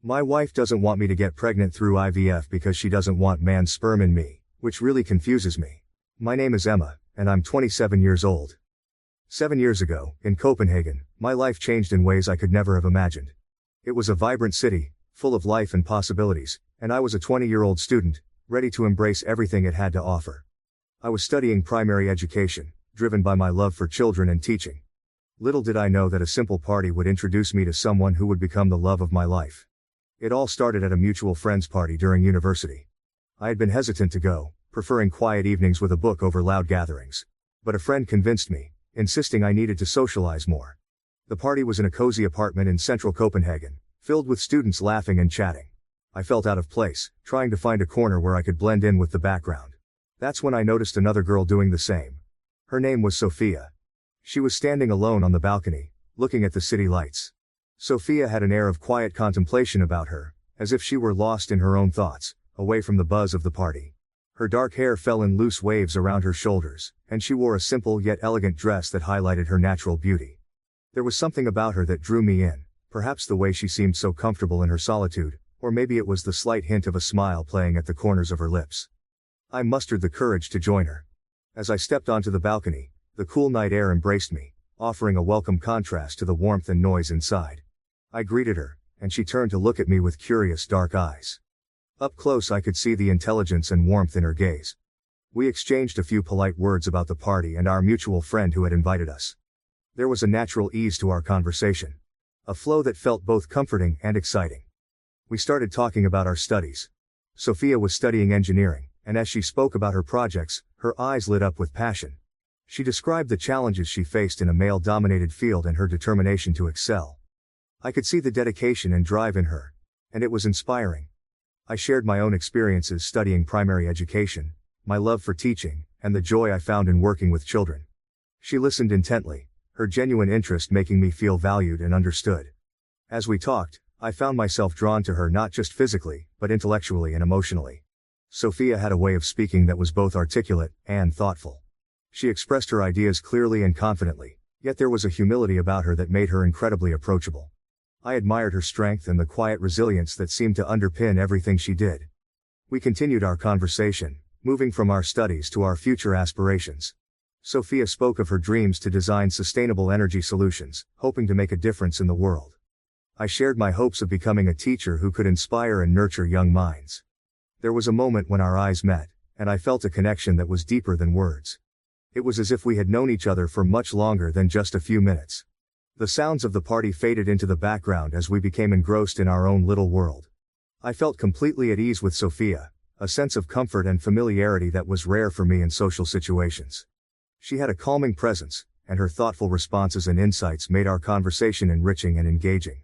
My wife doesn't want me to get pregnant through IVF because she doesn't want man's sperm in me, which really confuses me. My name is Emma, and I'm 27 years old. 7 years ago, in Copenhagen, my life changed in ways I could never have imagined. It was a vibrant city, full of life and possibilities, and I was a 20-year-old student, ready to embrace everything it had to offer. I was studying primary education, driven by my love for children and teaching. Little did I know that a simple party would introduce me to someone who would become the love of my life. It all started at a mutual friend's party during university. I had been hesitant to go, preferring quiet evenings with a book over loud gatherings. But a friend convinced me, insisting I needed to socialize more. The party was in a cozy apartment in central Copenhagen, filled with students laughing and chatting. I felt out of place, trying to find a corner where I could blend in with the background. That's when I noticed another girl doing the same. Her name was Sophia. She was standing alone on the balcony, looking at the city lights. Sophia had an air of quiet contemplation about her, as if she were lost in her own thoughts, away from the buzz of the party. Her dark hair fell in loose waves around her shoulders, and she wore a simple yet elegant dress that highlighted her natural beauty. There was something about her that drew me in, perhaps the way she seemed so comfortable in her solitude, or maybe it was the slight hint of a smile playing at the corners of her lips. I mustered the courage to join her. As I stepped onto the balcony, the cool night air embraced me, offering a welcome contrast to the warmth and noise inside. I greeted her, and she turned to look at me with curious dark eyes. Up close I could see the intelligence and warmth in her gaze. We exchanged a few polite words about the party and our mutual friend who had invited us. There was a natural ease to our conversation. A flow that felt both comforting and exciting. We started talking about our studies. Sophia was studying engineering, and as she spoke about her projects, her eyes lit up with passion. She described the challenges she faced in a male-dominated field and her determination to excel. I could see the dedication and drive in her, and it was inspiring. I shared my own experiences studying primary education, my love for teaching, and the joy I found in working with children. She listened intently, her genuine interest making me feel valued and understood. As we talked, I found myself drawn to her not just physically, but intellectually and emotionally. Sophia had a way of speaking that was both articulate and thoughtful. She expressed her ideas clearly and confidently, yet there was a humility about her that made her incredibly approachable. I admired her strength and the quiet resilience that seemed to underpin everything she did. We continued our conversation, moving from our studies to our future aspirations. Sophia spoke of her dreams to design sustainable energy solutions, hoping to make a difference in the world. I shared my hopes of becoming a teacher who could inspire and nurture young minds. There was a moment when our eyes met, and I felt a connection that was deeper than words. It was as if we had known each other for much longer than just a few minutes. The sounds of the party faded into the background as we became engrossed in our own little world. I felt completely at ease with Sophia, a sense of comfort and familiarity that was rare for me in social situations. She had a calming presence, and her thoughtful responses and insights made our conversation enriching and engaging.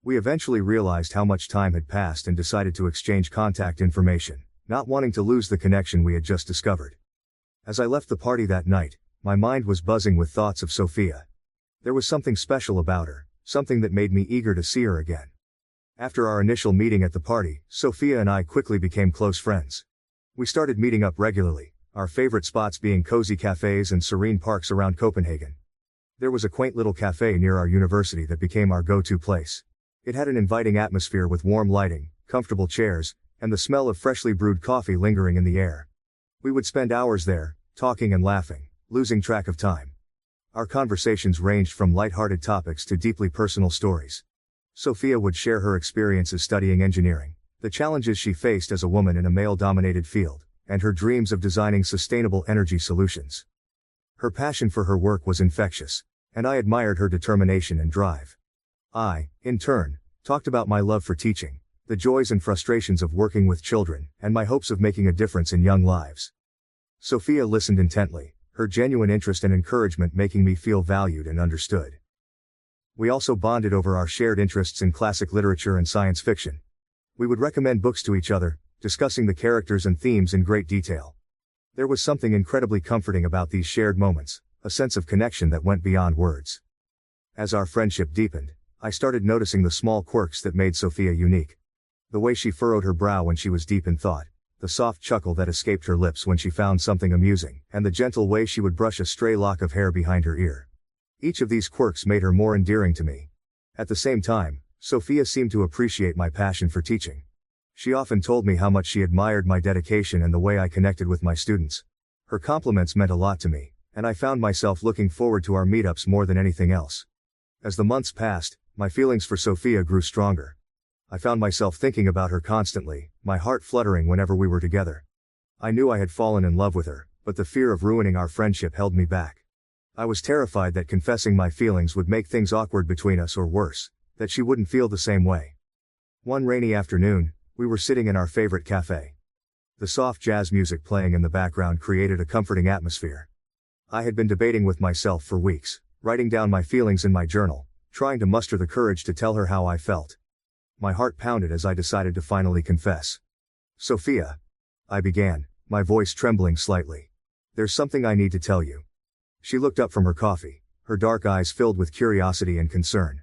We eventually realized how much time had passed and decided to exchange contact information, not wanting to lose the connection we had just discovered. As I left the party that night, my mind was buzzing with thoughts of Sophia. There was something special about her, something that made me eager to see her again. After our initial meeting at the party, Sophia and I quickly became close friends. We started meeting up regularly, our favorite spots being cozy cafes and serene parks around Copenhagen. There was a quaint little cafe near our university that became our go-to place. It had an inviting atmosphere with warm lighting, comfortable chairs, and the smell of freshly brewed coffee lingering in the air. We would spend hours there, talking and laughing, losing track of time. Our conversations ranged from light-hearted topics to deeply personal stories. Sophia would share her experiences studying engineering, the challenges she faced as a woman in a male-dominated field, and her dreams of designing sustainable energy solutions. Her passion for her work was infectious, and I admired her determination and drive. I, in turn, talked about my love for teaching, the joys and frustrations of working with children, and my hopes of making a difference in young lives. Sophia listened intently, her genuine interest and encouragement making me feel valued and understood. We also bonded over our shared interests in classic literature and science fiction. We would recommend books to each other, discussing the characters and themes in great detail. There was something incredibly comforting about these shared moments, a sense of connection that went beyond words. As our friendship deepened, I started noticing the small quirks that made Sophia unique. The way she furrowed her brow when she was deep in thought, the soft chuckle that escaped her lips when she found something amusing, and the gentle way she would brush a stray lock of hair behind her ear. Each of these quirks made her more endearing to me. At the same time, Sophia seemed to appreciate my passion for teaching. She often told me how much she admired my dedication and the way I connected with my students. Her compliments meant a lot to me, and I found myself looking forward to our meetups more than anything else. As the months passed, my feelings for Sophia grew stronger. I found myself thinking about her constantly, my heart fluttering whenever we were together. I knew I had fallen in love with her, but the fear of ruining our friendship held me back. I was terrified that confessing my feelings would make things awkward between us, or worse, that she wouldn't feel the same way. One rainy afternoon, we were sitting in our favorite cafe. The soft jazz music playing in the background created a comforting atmosphere. I had been debating with myself for weeks, writing down my feelings in my journal, trying to muster the courage to tell her how I felt. My heart pounded as I decided to finally confess. "Sophia," I began, my voice trembling slightly. "There's something I need to tell you." She looked up from her coffee, her dark eyes filled with curiosity and concern.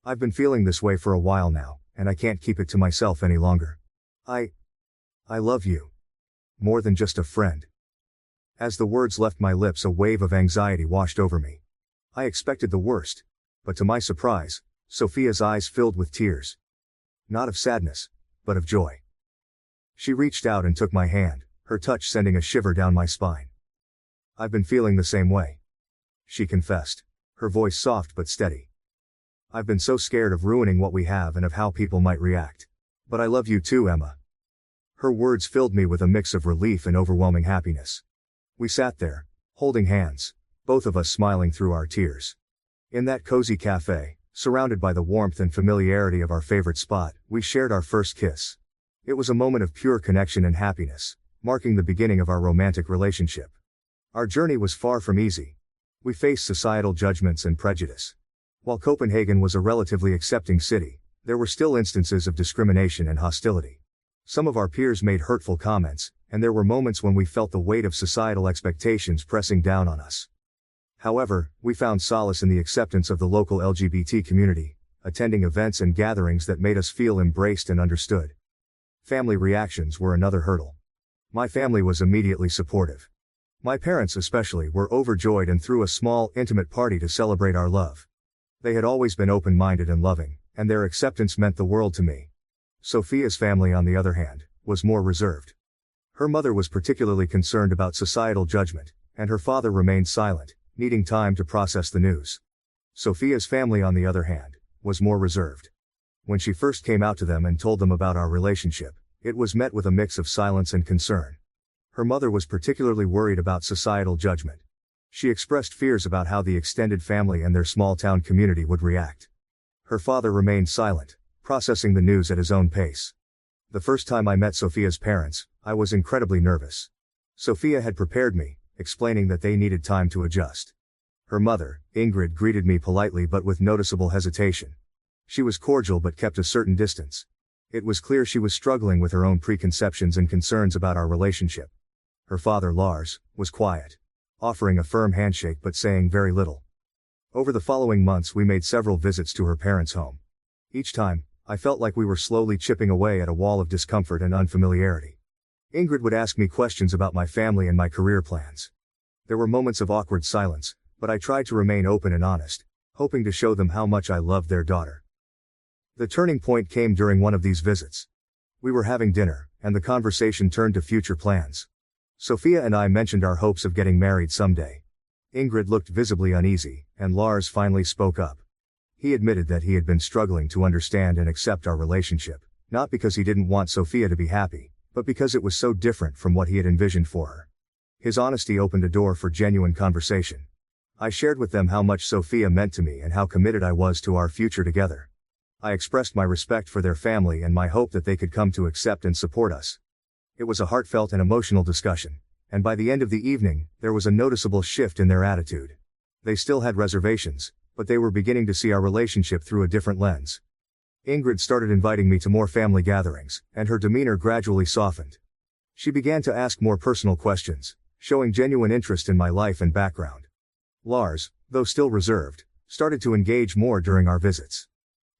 "I've been feeling this way for a while now, and I can't keep it to myself any longer. I love you. More than just a friend." As the words left my lips, a wave of anxiety washed over me. I expected the worst, but to my surprise, Sophia's eyes filled with tears. Not of sadness, but of joy. She reached out and took my hand, her touch sending a shiver down my spine. "I've been feeling the same way," she confessed, her voice soft but steady. "I've been so scared of ruining what we have and of how people might react. But I love you too, Emma." Her words filled me with a mix of relief and overwhelming happiness. We sat there, holding hands, both of us smiling through our tears. In that cozy cafe, surrounded by the warmth and familiarity of our favorite spot, we shared our first kiss. It was a moment of pure connection and happiness, marking the beginning of our romantic relationship. Our journey was far from easy. We faced societal judgments and prejudice. While Copenhagen was a relatively accepting city, there were still instances of discrimination and hostility. Some of our peers made hurtful comments, and there were moments when we felt the weight of societal expectations pressing down on us. However, we found solace in the acceptance of the local LGBT community, attending events and gatherings that made us feel embraced and understood. Family reactions were another hurdle. My family was immediately supportive. My parents especially were overjoyed and threw a small, intimate party to celebrate our love. They had always been open-minded and loving, and their acceptance meant the world to me. Sophia's family, on the other hand, was more reserved. Her mother was particularly concerned about societal judgment, and her father remained silent, needing time to process the news. Sophia's family, on the other hand, was more reserved. When she first came out to them and told them about our relationship, it was met with a mix of silence and concern. Her mother was particularly worried about societal judgment. She expressed fears about how the extended family and their small-town community would react. Her father remained silent, processing the news at his own pace. The first time I met Sophia's parents, I was incredibly nervous. Sophia had prepared me, explaining that they needed time to adjust. Her mother, Ingrid, greeted me politely but with noticeable hesitation. She was cordial but kept a certain distance. It was clear she was struggling with her own preconceptions and concerns about our relationship. Her father, Lars, was quiet, offering a firm handshake but saying very little. Over the following months we made several visits to her parents' home. Each time, I felt like we were slowly chipping away at a wall of discomfort and unfamiliarity. Ingrid would ask me questions about my family and my career plans. There were moments of awkward silence, but I tried to remain open and honest, hoping to show them how much I loved their daughter. The turning point came during one of these visits. We were having dinner, and the conversation turned to future plans. Sophia and I mentioned our hopes of getting married someday. Ingrid looked visibly uneasy, and Lars finally spoke up. He admitted that he had been struggling to understand and accept our relationship, not because he didn't want Sophia to be happy, but because it was so different from what he had envisioned for her. His honesty opened a door for genuine conversation. I shared with them how much Sophia meant to me and how committed I was to our future together. I expressed my respect for their family and my hope that they could come to accept and support us. It was a heartfelt and emotional discussion, and by the end of the evening, there was a noticeable shift in their attitude. They still had reservations, but they were beginning to see our relationship through a different lens. Ingrid started inviting me to more family gatherings, and her demeanor gradually softened. She began to ask more personal questions, showing genuine interest in my life and background. Lars, though still reserved, started to engage more during our visits.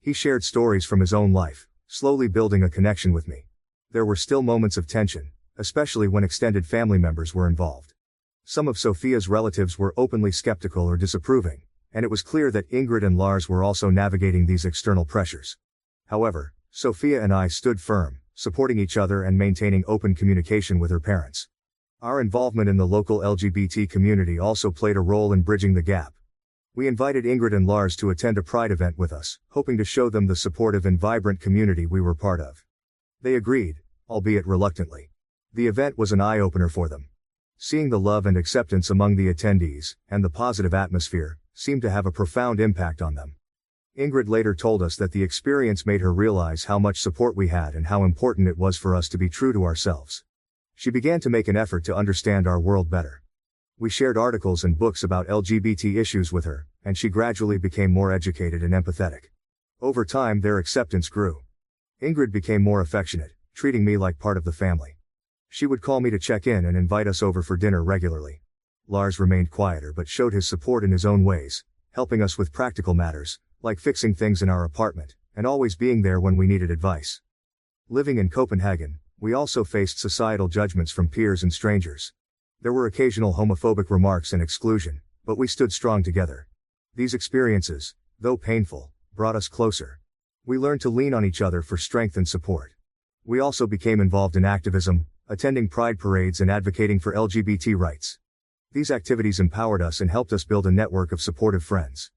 He shared stories from his own life, slowly building a connection with me. There were still moments of tension, especially when extended family members were involved. Some of Sophia's relatives were openly skeptical or disapproving, and it was clear that Ingrid and Lars were also navigating these external pressures. However, Sophia and I stood firm, supporting each other and maintaining open communication with her parents. Our involvement in the local LGBT community also played a role in bridging the gap. We invited Ingrid and Lars to attend a Pride event with us, hoping to show them the supportive and vibrant community we were part of. They agreed, albeit reluctantly. The event was an eye-opener for them. Seeing the love and acceptance among the attendees, and the positive atmosphere, seemed to have a profound impact on them. Ingrid later told us that the experience made her realize how much support we had and how important it was for us to be true to ourselves. She began to make an effort to understand our world better. We shared articles and books about LGBT issues with her, and she gradually became more educated and empathetic. Over time, their acceptance grew. Ingrid became more affectionate, treating me like part of the family. She would call me to check in and invite us over for dinner regularly. Lars remained quieter but showed his support in his own ways, helping us with practical matters, like fixing things in our apartment, and always being there when we needed advice. Living in Copenhagen, we also faced societal judgments from peers and strangers. There were occasional homophobic remarks and exclusion, but we stood strong together. These experiences, though painful, brought us closer. We learned to lean on each other for strength and support. We also became involved in activism, attending pride parades and advocating for LGBT rights. These activities empowered us and helped us build a network of supportive friends.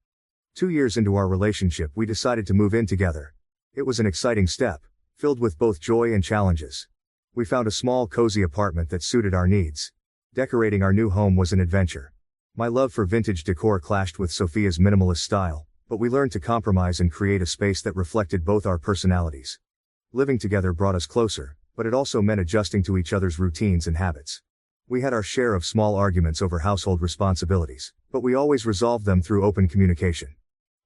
2 years into our relationship, we decided to move in together. It was an exciting step, filled with both joy and challenges. We found a small, cozy apartment that suited our needs. Decorating our new home was an adventure. My love for vintage decor clashed with Sophia's minimalist style, but we learned to compromise and create a space that reflected both our personalities. Living together brought us closer, but it also meant adjusting to each other's routines and habits. We had our share of small arguments over household responsibilities, but we always resolved them through open communication.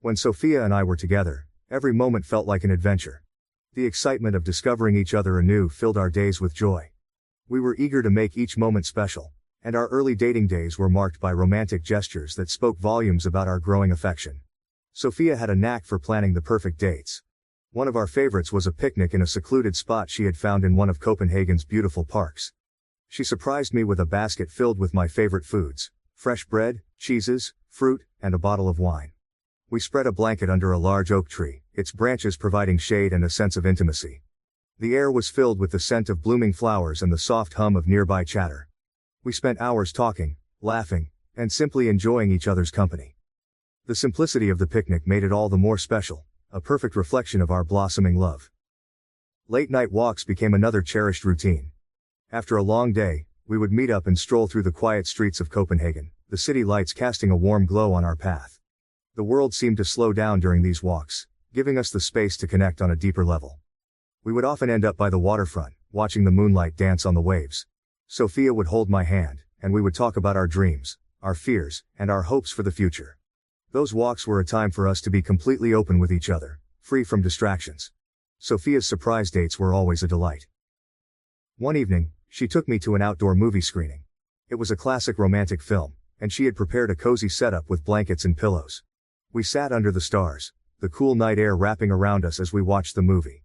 When Sophia and I were together, every moment felt like an adventure. The excitement of discovering each other anew filled our days with joy. We were eager to make each moment special, and our early dating days were marked by romantic gestures that spoke volumes about our growing affection. Sophia had a knack for planning the perfect dates. One of our favorites was a picnic in a secluded spot she had found in one of Copenhagen's beautiful parks. She surprised me with a basket filled with my favorite foods: fresh bread, cheeses, fruit, and a bottle of wine. We spread a blanket under a large oak tree, its branches providing shade and a sense of intimacy. The air was filled with the scent of blooming flowers and the soft hum of nearby chatter. We spent hours talking, laughing, and simply enjoying each other's company. The simplicity of the picnic made it all the more special, a perfect reflection of our blossoming love. Late-night walks became another cherished routine. After a long day, we would meet up and stroll through the quiet streets of Copenhagen, the city lights casting a warm glow on our path. The world seemed to slow down during these walks, giving us the space to connect on a deeper level. We would often end up by the waterfront, watching the moonlight dance on the waves. Sophia would hold my hand, and we would talk about our dreams, our fears, and our hopes for the future. Those walks were a time for us to be completely open with each other, free from distractions. Sophia's surprise dates were always a delight. One evening, she took me to an outdoor movie screening. It was a classic romantic film, and she had prepared a cozy setup with blankets and pillows. We sat under the stars, the cool night air wrapping around us as we watched the movie.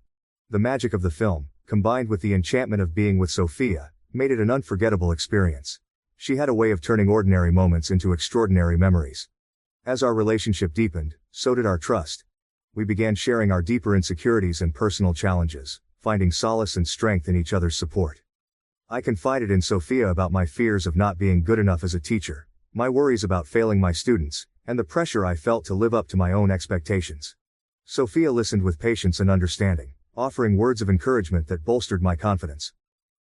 The magic of the film, combined with the enchantment of being with Sophia, made it an unforgettable experience. She had a way of turning ordinary moments into extraordinary memories. As our relationship deepened, so did our trust. We began sharing our deeper insecurities and personal challenges, finding solace and strength in each other's support. I confided in Sophia about my fears of not being good enough as a teacher, my worries about failing my students, and the pressure I felt to live up to my own expectations. Sophia listened with patience and understanding, offering words of encouragement that bolstered my confidence.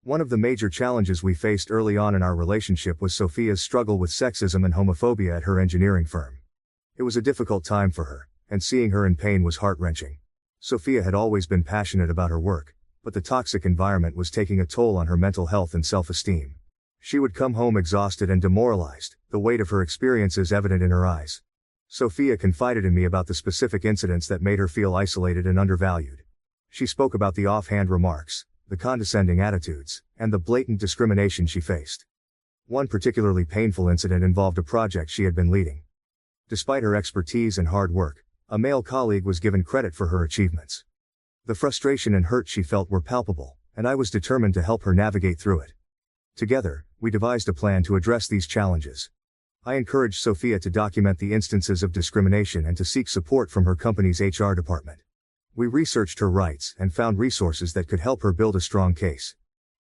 One of the major challenges we faced early on in our relationship was Sophia's struggle with sexism and homophobia at her engineering firm. It was a difficult time for her, and seeing her in pain was heart-wrenching. Sophia had always been passionate about her work, but the toxic environment was taking a toll on her mental health and self-esteem. She would come home exhausted and demoralized, the weight of her experiences evident in her eyes. Sophia confided in me about the specific incidents that made her feel isolated and undervalued. She spoke about the offhand remarks, the condescending attitudes, and the blatant discrimination she faced. One particularly painful incident involved a project she had been leading. Despite her expertise and hard work, a male colleague was given credit for her achievements. The frustration and hurt she felt were palpable, and I was determined to help her navigate through it. Together, we devised a plan to address these challenges. I encouraged Sophia to document the instances of discrimination and to seek support from her company's HR department. We researched her rights and found resources that could help her build a strong case.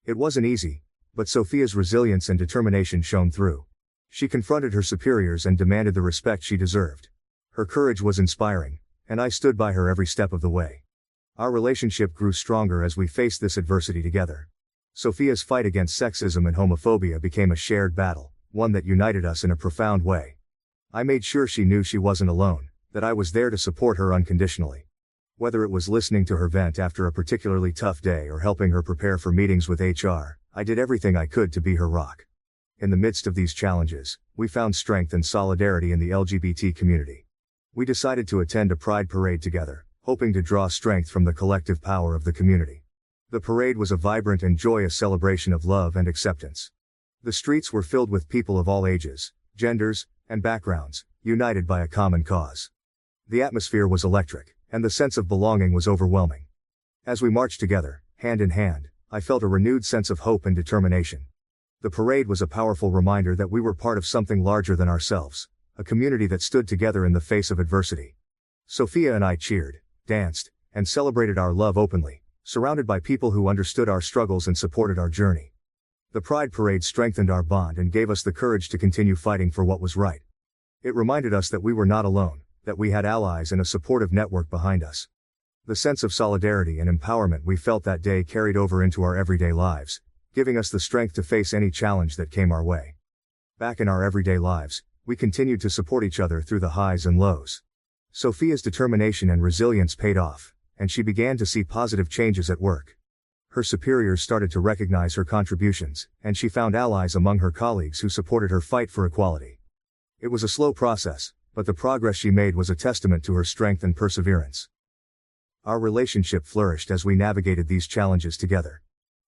It wasn't easy, but Sophia's resilience and determination shone through. She confronted her superiors and demanded the respect she deserved. Her courage was inspiring, and I stood by her every step of the way. Our relationship grew stronger as we faced this adversity together. Sophia's fight against sexism and homophobia became a shared battle, one that united us in a profound way. I made sure she knew she wasn't alone, that I was there to support her unconditionally. Whether it was listening to her vent after a particularly tough day or helping her prepare for meetings with HR, I did everything I could to be her rock. In the midst of these challenges, we found strength and solidarity in the LGBT community. We decided to attend a pride parade together, hoping to draw strength from the collective power of the community. The parade was a vibrant and joyous celebration of love and acceptance. The streets were filled with people of all ages, genders, and backgrounds, united by a common cause. The atmosphere was electric, and the sense of belonging was overwhelming. As we marched together, hand in hand, I felt a renewed sense of hope and determination. The parade was a powerful reminder that we were part of something larger than ourselves, a community that stood together in the face of adversity. Sophia and I cheered, danced, and celebrated our love openly, surrounded by people who understood our struggles and supported our journey. The Pride Parade strengthened our bond and gave us the courage to continue fighting for what was right. It reminded us that we were not alone, that we had allies and a supportive network behind us. The sense of solidarity and empowerment we felt that day carried over into our everyday lives, giving us the strength to face any challenge that came our way. Back in our everyday lives, we continued to support each other through the highs and lows. Sophia's determination and resilience paid off, and she began to see positive changes at work. Her superiors started to recognize her contributions, and she found allies among her colleagues who supported her fight for equality. It was a slow process, but the progress she made was a testament to her strength and perseverance. Our relationship flourished as we navigated these challenges together.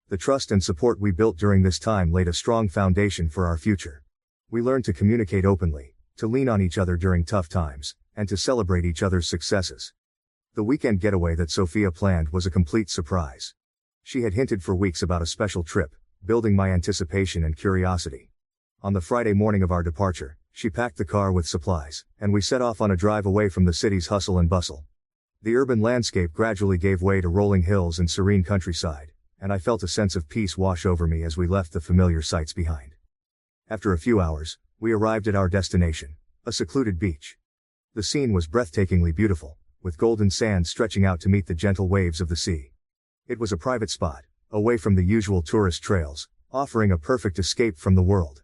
The trust and support we built during this time laid a strong foundation for our future. We learned to communicate openly, to lean on each other during tough times, and to celebrate each other's successes. The weekend getaway that Sophia planned was a complete surprise. She had hinted for weeks about a special trip, building my anticipation and curiosity. On the Friday morning of our departure, she packed the car with supplies, and we set off on a drive away from the city's hustle and bustle. The urban landscape gradually gave way to rolling hills and serene countryside, and I felt a sense of peace wash over me as we left the familiar sights behind. After a few hours, we arrived at our destination, a secluded beach. The scene was breathtakingly beautiful, with golden sand stretching out to meet the gentle waves of the sea. It was a private spot, away from the usual tourist trails, offering a perfect escape from the world.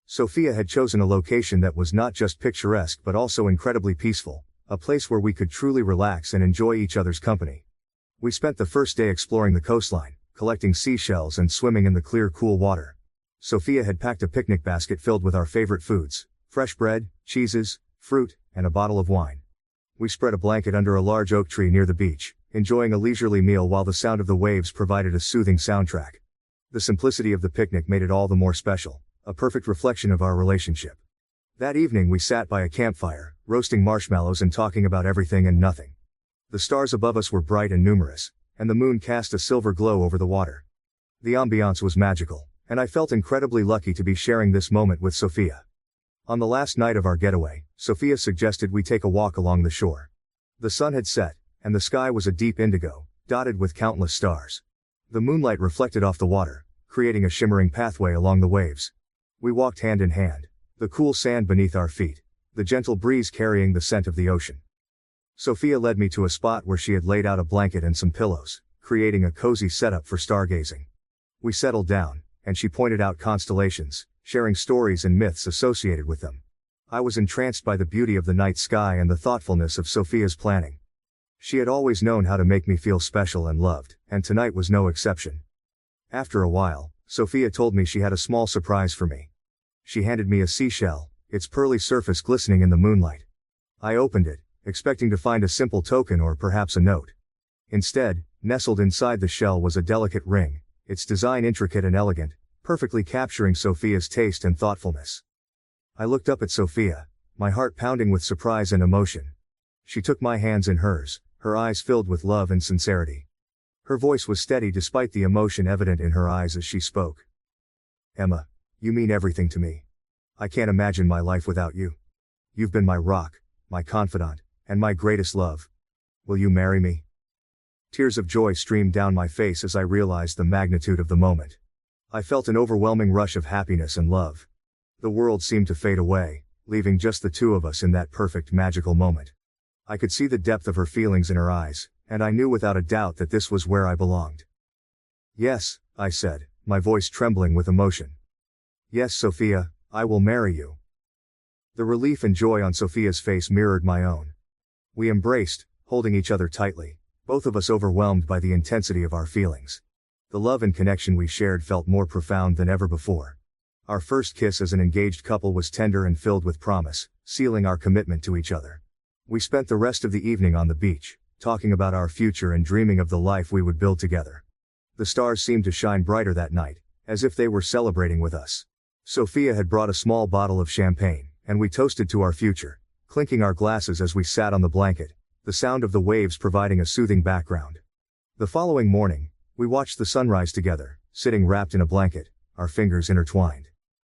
Sophia had chosen a location that was not just picturesque but also incredibly peaceful, a place where we could truly relax and enjoy each other's company. We spent the first day exploring the coastline, collecting seashells and swimming in the clear, cool water. Sophia had packed a picnic basket filled with our favorite foods, fresh bread, cheeses, fruit, and a bottle of wine. We spread a blanket under a large oak tree near the beach, enjoying a leisurely meal while the sound of the waves provided a soothing soundtrack. The simplicity of the picnic made it all the more special, a perfect reflection of our relationship. That evening we sat by a campfire, roasting marshmallows and talking about everything and nothing. The stars above us were bright and numerous, and the moon cast a silver glow over the water. The ambiance was magical, and I felt incredibly lucky to be sharing this moment with Sophia. On the last night of our getaway, Sophia suggested we take a walk along the shore. The sun had set, and the sky was a deep indigo, dotted with countless stars. The moonlight reflected off the water, creating a shimmering pathway along the waves. We walked hand in hand, the cool sand beneath our feet, the gentle breeze carrying the scent of the ocean. Sophia led me to a spot where she had laid out a blanket and some pillows, creating a cozy setup for stargazing. We settled down, and she pointed out constellations, sharing stories and myths associated with them. I was entranced by the beauty of the night sky and the thoughtfulness of Sophia's planning. She had always known how to make me feel special and loved, and tonight was no exception. After a while, Sophia told me she had a small surprise for me. She handed me a seashell, its pearly surface glistening in the moonlight. I opened it, expecting to find a simple token or perhaps a note. Instead, nestled inside the shell was a delicate ring, its design intricate and elegant, perfectly capturing Sophia's taste and thoughtfulness. I looked up at Sophia, my heart pounding with surprise and emotion. She took my hands in hers, her eyes filled with love and sincerity. Her voice was steady despite the emotion evident in her eyes as she spoke. "Emma, you mean everything to me. I can't imagine my life without you. You've been my rock, my confidant, and my greatest love. Will you marry me?" Tears of joy streamed down my face as I realized the magnitude of the moment. I felt an overwhelming rush of happiness and love. The world seemed to fade away, leaving just the two of us in that perfect magical moment. I could see the depth of her feelings in her eyes, and I knew without a doubt that this was where I belonged. "Yes," I said, my voice trembling with emotion. "Yes, Sophia, I will marry you." The relief and joy on Sophia's face mirrored my own. We embraced, holding each other tightly, both of us overwhelmed by the intensity of our feelings. The love and connection we shared felt more profound than ever before. Our first kiss as an engaged couple was tender and filled with promise, sealing our commitment to each other. We spent the rest of the evening on the beach, talking about our future and dreaming of the life we would build together. The stars seemed to shine brighter that night, as if they were celebrating with us. Sophia had brought a small bottle of champagne, and we toasted to our future, clinking our glasses as we sat on the blanket, the sound of the waves providing a soothing background. The following morning, we watched the sunrise together, sitting wrapped in a blanket, our fingers intertwined.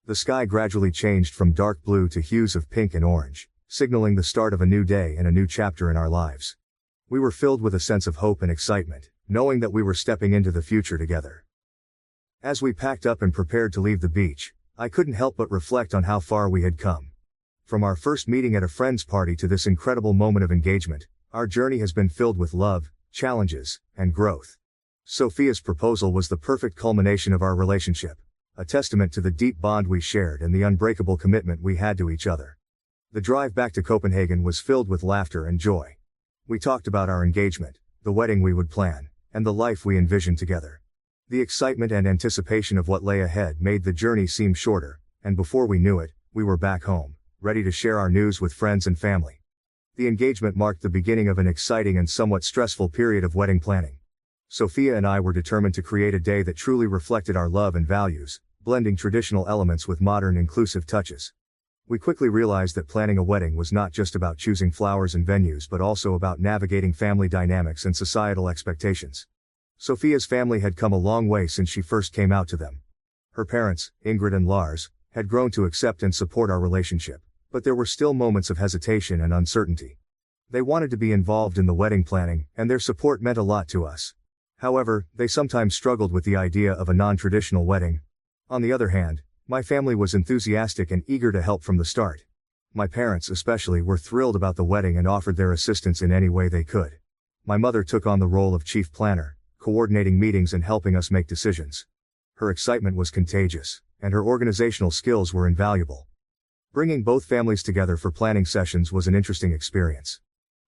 The sky gradually changed from dark blue to hues of pink and orange, signaling the start of a new day and a new chapter in our lives. We were filled with a sense of hope and excitement, knowing that we were stepping into the future together. As we packed up and prepared to leave the beach, I couldn't help but reflect on how far we had come. From our first meeting at a friend's party to this incredible moment of engagement, our journey has been filled with love, challenges, and growth. Sophia's proposal was the perfect culmination of our relationship, a testament to the deep bond we shared and the unbreakable commitment we had to each other. The drive back to Copenhagen was filled with laughter and joy. We talked about our engagement, the wedding we would plan, and the life we envisioned together. The excitement and anticipation of what lay ahead made the journey seem shorter, and before we knew it, we were back home, ready to share our news with friends and family. The engagement marked the beginning of an exciting and somewhat stressful period of wedding planning. Sophia and I were determined to create a day that truly reflected our love and values, blending traditional elements with modern inclusive touches. We quickly realized that planning a wedding was not just about choosing flowers and venues but also about navigating family dynamics and societal expectations. Sophia's family had come a long way since she first came out to them. Her parents, Ingrid and Lars, had grown to accept and support our relationship, but there were still moments of hesitation and uncertainty. They wanted to be involved in the wedding planning, and their support meant a lot to us. However, they sometimes struggled with the idea of a non-traditional wedding. On the other hand, my family was enthusiastic and eager to help from the start. My parents especially were thrilled about the wedding and offered their assistance in any way they could. My mother took on the role of chief planner, coordinating meetings and helping us make decisions. Her excitement was contagious, and her organizational skills were invaluable. Bringing both families together for planning sessions was an interesting experience.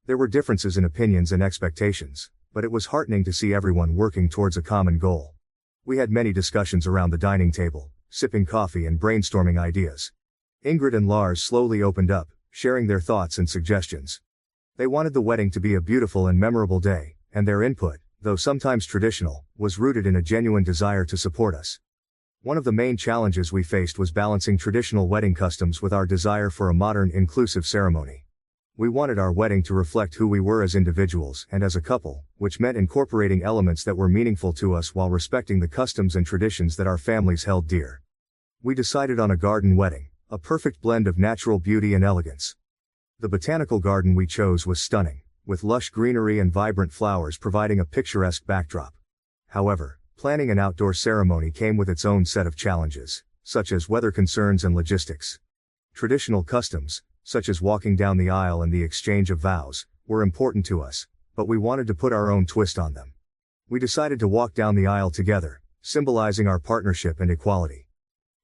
There were differences in opinions and expectations, but it was heartening to see everyone working towards a common goal. We had many discussions around the dining table, sipping coffee and brainstorming ideas. Ingrid and Lars slowly opened up, sharing their thoughts and suggestions. They wanted the wedding to be a beautiful and memorable day, and their input, though sometimes traditional, was rooted in a genuine desire to support us. One of the main challenges we faced was balancing traditional wedding customs with our desire for a modern, inclusive ceremony. We wanted our wedding to reflect who we were as individuals and as a couple, which meant incorporating elements that were meaningful to us while respecting the customs and traditions that our families held dear. We decided on a garden wedding, a perfect blend of natural beauty and elegance. The botanical garden we chose was stunning, with lush greenery and vibrant flowers providing a picturesque backdrop. However, planning an outdoor ceremony came with its own set of challenges, such as weather concerns and logistics. Traditional customs, such as walking down the aisle and the exchange of vows, were important to us, but we wanted to put our own twist on them. We decided to walk down the aisle together, symbolizing our partnership and equality.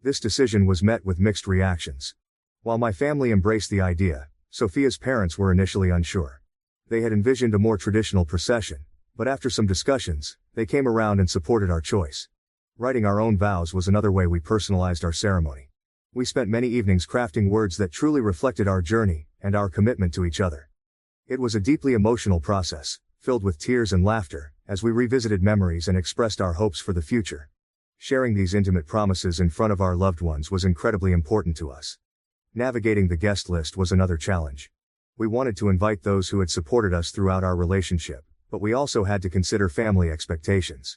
This decision was met with mixed reactions. While my family embraced the idea, Sophia's parents were initially unsure. They had envisioned a more traditional procession, but after some discussions, they came around and supported our choice. Writing our own vows was another way we personalized our ceremony. We spent many evenings crafting words that truly reflected our journey and our commitment to each other. It was a deeply emotional process, filled with tears and laughter, as we revisited memories and expressed our hopes for the future. Sharing these intimate promises in front of our loved ones was incredibly important to us. Navigating the guest list was another challenge. We wanted to invite those who had supported us throughout our relationship, but we also had to consider family expectations.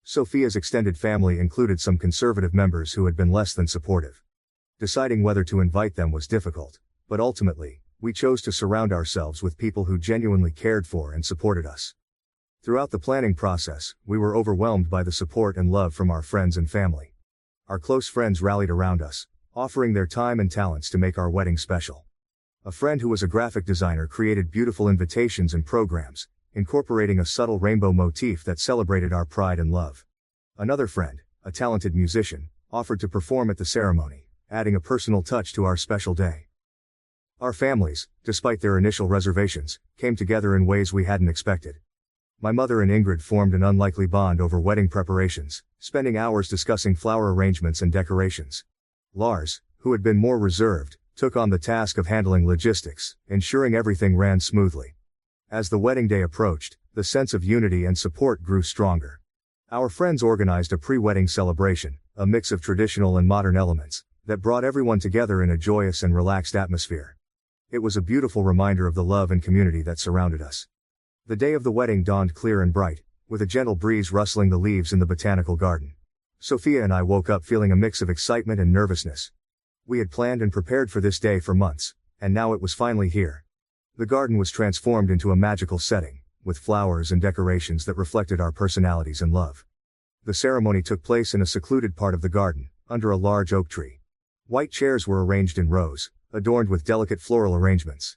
Sophia's extended family included some conservative members who had been less than supportive. Deciding whether to invite them was difficult, but ultimately, we chose to surround ourselves with people who genuinely cared for and supported us. Throughout the planning process, we were overwhelmed by the support and love from our friends and family. Our close friends rallied around us, offering their time and talents to make our wedding special. A friend who was a graphic designer created beautiful invitations and programs, incorporating a subtle rainbow motif that celebrated our pride and love. Another friend, a talented musician, offered to perform at the ceremony, adding a personal touch to our special day. Our families, despite their initial reservations, came together in ways we hadn't expected. My mother and Ingrid formed an unlikely bond over wedding preparations, spending hours discussing flower arrangements and decorations. Lars, who had been more reserved, took on the task of handling logistics, ensuring everything ran smoothly. As the wedding day approached, the sense of unity and support grew stronger. Our friends organized a pre-wedding celebration, a mix of traditional and modern elements, that brought everyone together in a joyous and relaxed atmosphere. It was a beautiful reminder of the love and community that surrounded us. The day of the wedding dawned clear and bright, with a gentle breeze rustling the leaves in the botanical garden. Sophia and I woke up feeling a mix of excitement and nervousness. We had planned and prepared for this day for months, and now it was finally here. The garden was transformed into a magical setting, with flowers and decorations that reflected our personalities and love. The ceremony took place in a secluded part of the garden, under a large oak tree. White chairs were arranged in rows, adorned with delicate floral arrangements.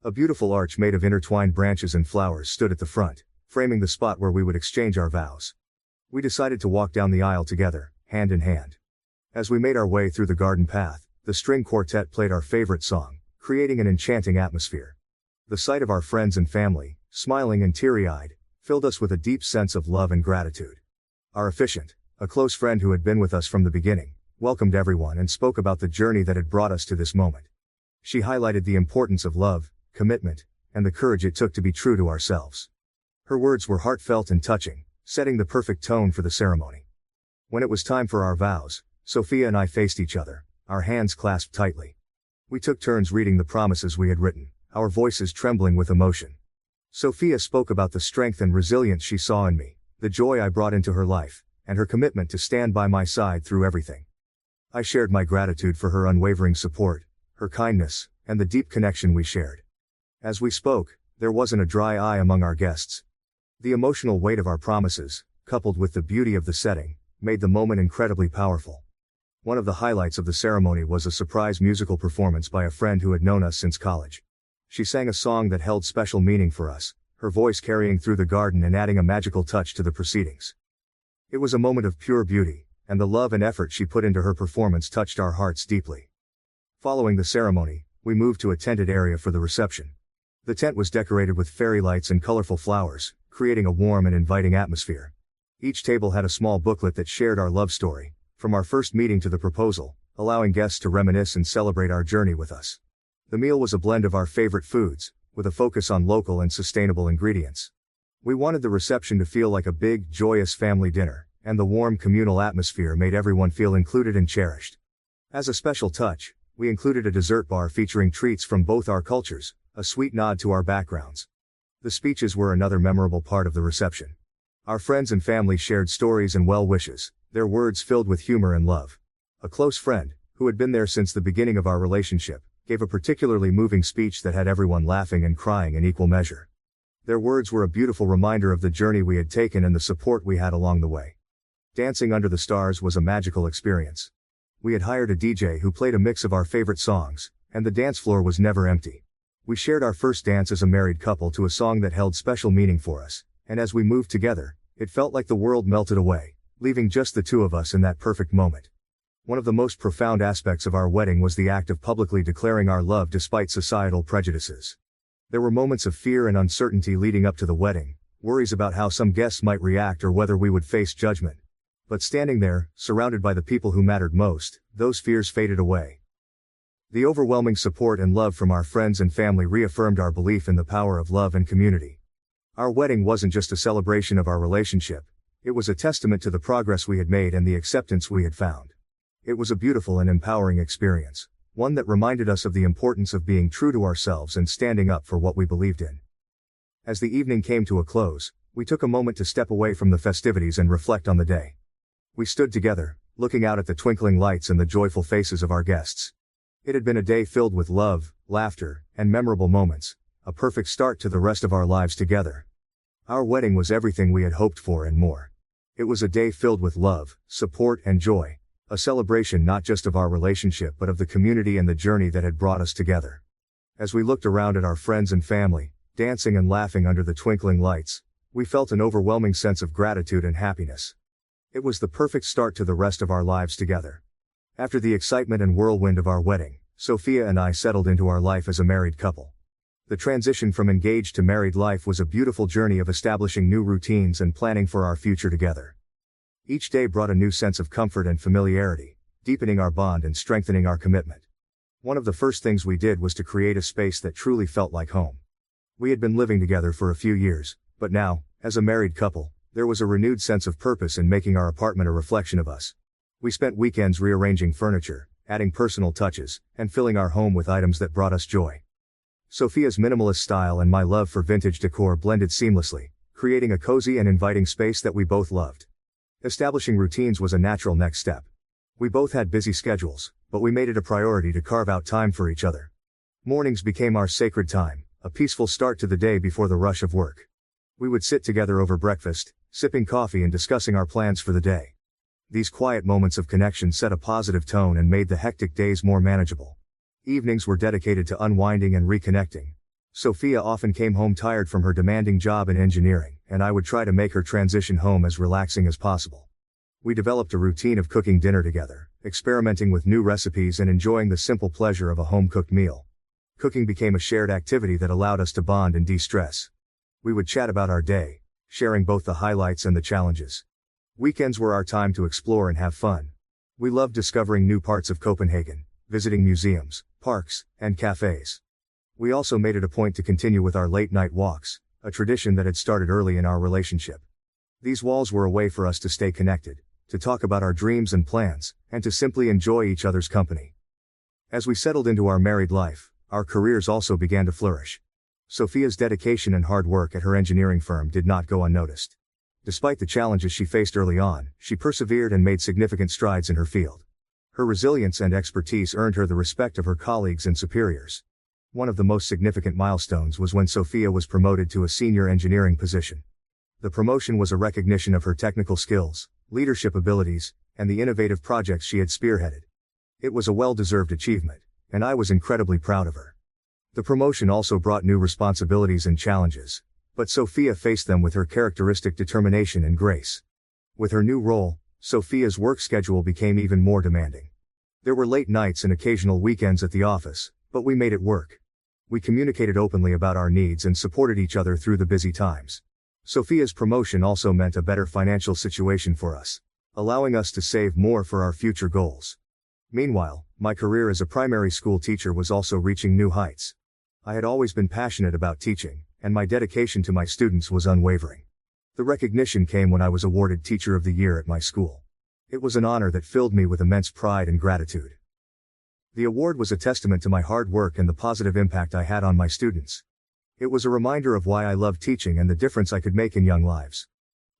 A beautiful arch made of intertwined branches and flowers stood at the front, framing the spot where we would exchange our vows. We decided to walk down the aisle together, hand in hand. As we made our way through the garden path, the string quartet played our favorite song, creating an enchanting atmosphere. The sight of our friends and family, smiling and teary-eyed, filled us with a deep sense of love and gratitude. Our officiant, a close friend who had been with us from the beginning, welcomed everyone and spoke about the journey that had brought us to this moment. She highlighted the importance of love, commitment, and the courage it took to be true to ourselves. Her words were heartfelt and touching, setting the perfect tone for the ceremony. When it was time for our vows, Sophia and I faced each other, our hands clasped tightly. We took turns reading the promises we had written, our voices trembling with emotion. Sophia spoke about the strength and resilience she saw in me, the joy I brought into her life, and her commitment to stand by my side through everything. I shared my gratitude for her unwavering support, her kindness, and the deep connection we shared. As we spoke, there wasn't a dry eye among our guests. The emotional weight of our promises, coupled with the beauty of the setting, made the moment incredibly powerful. One of the highlights of the ceremony was a surprise musical performance by a friend who had known us since college. She sang a song that held special meaning for us, her voice carrying through the garden and adding a magical touch to the proceedings. It was a moment of pure beauty, and the love and effort she put into her performance touched our hearts deeply. Following the ceremony, we moved to a tented area for the reception. The tent was decorated with fairy lights and colorful flowers, creating a warm and inviting atmosphere. Each table had a small booklet that shared our love story, from our first meeting to the proposal, allowing guests to reminisce and celebrate our journey with us. The meal was a blend of our favorite foods, with a focus on local and sustainable ingredients. We wanted the reception to feel like a big, joyous family dinner, and the warm communal atmosphere made everyone feel included and cherished. As a special touch, we included a dessert bar featuring treats from both our cultures, a sweet nod to our backgrounds. The speeches were another memorable part of the reception. Our friends and family shared stories and well wishes, their words filled with humor and love. A close friend, who had been there since the beginning of our relationship, gave a particularly moving speech that had everyone laughing and crying in equal measure. Their words were a beautiful reminder of the journey we had taken and the support we had along the way. Dancing under the stars was a magical experience. We had hired a DJ who played a mix of our favorite songs, and the dance floor was never empty. We shared our first dance as a married couple to a song that held special meaning for us, and as we moved together, it felt like the world melted away, leaving just the two of us in that perfect moment. One of the most profound aspects of our wedding was the act of publicly declaring our love despite societal prejudices. There were moments of fear and uncertainty leading up to the wedding, worries about how some guests might react or whether we would face judgment. But standing there, surrounded by the people who mattered most, those fears faded away. The overwhelming support and love from our friends and family reaffirmed our belief in the power of love and community. Our wedding wasn't just a celebration of our relationship, it was a testament to the progress we had made and the acceptance we had found. It was a beautiful and empowering experience, one that reminded us of the importance of being true to ourselves and standing up for what we believed in. As the evening came to a close, we took a moment to step away from the festivities and reflect on the day. We stood together, looking out at the twinkling lights and the joyful faces of our guests. It had been a day filled with love, laughter, and memorable moments, a perfect start to the rest of our lives together. Our wedding was everything we had hoped for and more. It was a day filled with love, support, and joy. A celebration not just of our relationship but of the community and the journey that had brought us together. As we looked around at our friends and family, dancing and laughing under the twinkling lights, we felt an overwhelming sense of gratitude and happiness. It was the perfect start to the rest of our lives together. After the excitement and whirlwind of our wedding, Sophia and I settled into our life as a married couple. The transition from engaged to married life was a beautiful journey of establishing new routines and planning for our future together. Each day brought a new sense of comfort and familiarity, deepening our bond and strengthening our commitment. One of the first things we did was to create a space that truly felt like home. We had been living together for a few years, but now, as a married couple, there was a renewed sense of purpose in making our apartment a reflection of us. We spent weekends rearranging furniture, adding personal touches, and filling our home with items that brought us joy. Sophia's minimalist style and my love for vintage decor blended seamlessly, creating a cozy and inviting space that we both loved. Establishing routines was a natural next step. We both had busy schedules, but we made it a priority to carve out time for each other. Mornings became our sacred time, a peaceful start to the day before the rush of work. We would sit together over breakfast, sipping coffee and discussing our plans for the day. These quiet moments of connection set a positive tone and made the hectic days more manageable. Evenings were dedicated to unwinding and reconnecting. Sophia often came home tired from her demanding job in engineering, and I would try to make her transition home as relaxing as possible. We developed a routine of cooking dinner together, experimenting with new recipes and enjoying the simple pleasure of a home-cooked meal. Cooking became a shared activity that allowed us to bond and de-stress. We would chat about our day, sharing both the highlights and the challenges. Weekends were our time to explore and have fun. We loved discovering new parts of Copenhagen, visiting museums, parks, and cafes. We also made it a point to continue with our late-night walks, a tradition that had started early in our relationship. These walks were a way for us to stay connected, to talk about our dreams and plans, and to simply enjoy each other's company. As we settled into our married life, our careers also began to flourish. Sophia's dedication and hard work at her engineering firm did not go unnoticed. Despite the challenges she faced early on, she persevered and made significant strides in her field. Her resilience and expertise earned her the respect of her colleagues and superiors. One of the most significant milestones was when Sophia was promoted to a senior engineering position. The promotion was a recognition of her technical skills, leadership abilities, and the innovative projects she had spearheaded. It was a well-deserved achievement, and I was incredibly proud of her. The promotion also brought new responsibilities and challenges, but Sophia faced them with her characteristic determination and grace. With her new role, Sophia's work schedule became even more demanding. There were late nights and occasional weekends at the office, but we made it work. We communicated openly about our needs and supported each other through the busy times. Sophia's promotion also meant a better financial situation for us, allowing us to save more for our future goals. Meanwhile, my career as a primary school teacher was also reaching new heights. I had always been passionate about teaching, and my dedication to my students was unwavering. The recognition came when I was awarded Teacher of the Year at my school. It was an honor that filled me with immense pride and gratitude. The award was a testament to my hard work and the positive impact I had on my students. It was a reminder of why I loved teaching and the difference I could make in young lives.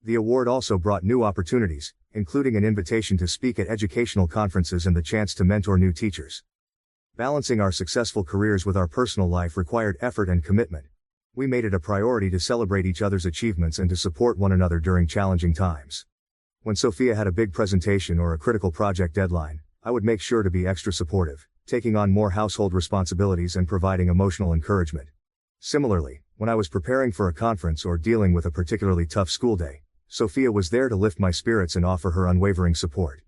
The award also brought new opportunities, including an invitation to speak at educational conferences and the chance to mentor new teachers. Balancing our successful careers with our personal life required effort and commitment. We made it a priority to celebrate each other's achievements and to support one another during challenging times. When Sophia had a big presentation or a critical project deadline, I would make sure to be extra supportive, taking on more household responsibilities and providing emotional encouragement. Similarly, when I was preparing for a conference or dealing with a particularly tough school day, Sophia was there to lift my spirits and offer her unwavering support.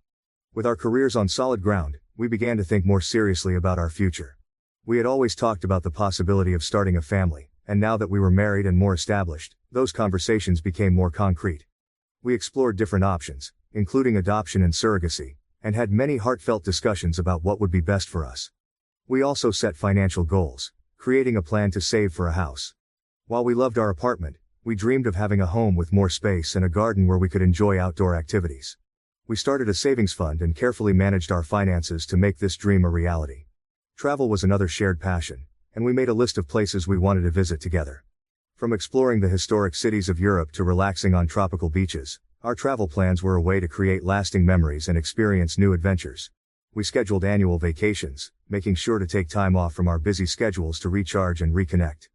With our careers on solid ground, we began to think more seriously about our future. We had always talked about the possibility of starting a family, and now that we were married and more established, those conversations became more concrete. We explored different options, including adoption and surrogacy, and had many heartfelt discussions about what would be best for us. We also set financial goals, creating a plan to save for a house. While we loved our apartment, we dreamed of having a home with more space and a garden where we could enjoy outdoor activities. We started a savings fund and carefully managed our finances to make this dream a reality. Travel was another shared passion, and we made a list of places we wanted to visit together. From exploring the historic cities of Europe to relaxing on tropical beaches, our travel plans were a way to create lasting memories and experience new adventures. We scheduled annual vacations, making sure to take time off from our busy schedules to recharge and reconnect.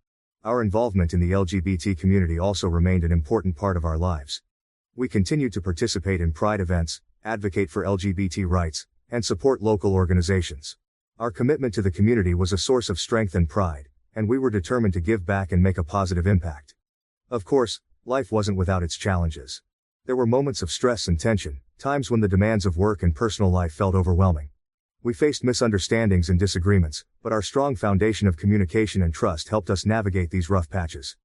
Our involvement in the LGBT community also remained an important part of our lives. We continued to participate in Pride events, advocate for LGBT rights, and support local organizations. Our commitment to the community was a source of strength and pride, and we were determined to give back and make a positive impact. Of course, life wasn't without its challenges. There were moments of stress and tension, times when the demands of work and personal life felt overwhelming. We faced misunderstandings and disagreements, but our strong foundation of communication and trust helped us navigate these rough patches.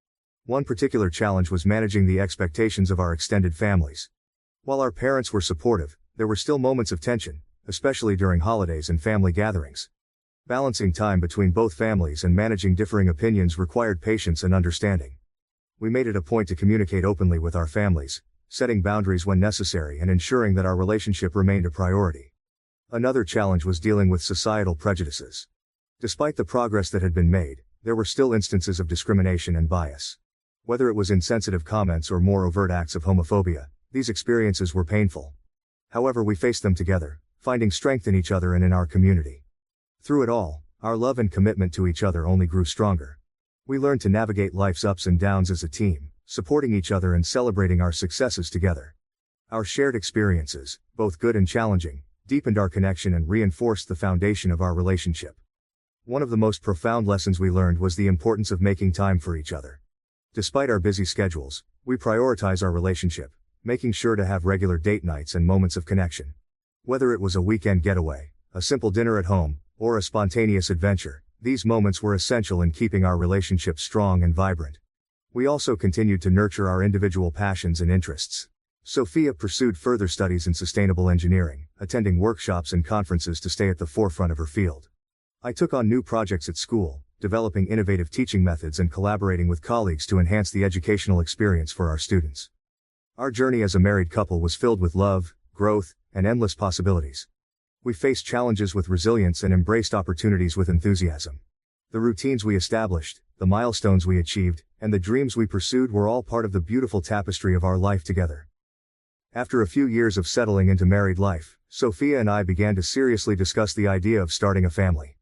One particular challenge was managing the expectations of our extended families. While our parents were supportive, there were still moments of tension, especially during holidays and family gatherings. Balancing time between both families and managing differing opinions required patience and understanding. We made it a point to communicate openly with our families, setting boundaries when necessary and ensuring that our relationship remained a priority. Another challenge was dealing with societal prejudices. Despite the progress that had been made, there were still instances of discrimination and bias. Whether it was insensitive comments or more overt acts of homophobia, these experiences were painful. However, we faced them together, finding strength in each other and in our community. Through it all, our love and commitment to each other only grew stronger. We learned to navigate life's ups and downs as a team, supporting each other and celebrating our successes together. Our shared experiences, both good and challenging, deepened our connection and reinforced the foundation of our relationship. One of the most profound lessons we learned was the importance of making time for each other. Despite our busy schedules, we prioritize our relationship, making sure to have regular date nights and moments of connection. Whether it was a weekend getaway, a simple dinner at home, or a spontaneous adventure, these moments were essential in keeping our relationship strong and vibrant. We also continued to nurture our individual passions and interests. Sophia pursued further studies in sustainable engineering, attending workshops and conferences to stay at the forefront of her field. I took on new projects at school, developing innovative teaching methods and collaborating with colleagues to enhance the educational experience for our students. Our journey as a married couple was filled with love, growth, and endless possibilities. We faced challenges with resilience and embraced opportunities with enthusiasm. The routines we established, the milestones we achieved, and the dreams we pursued were all part of the beautiful tapestry of our life together. After a few years of settling into married life, Sophia and I began to seriously discuss the idea of starting a family.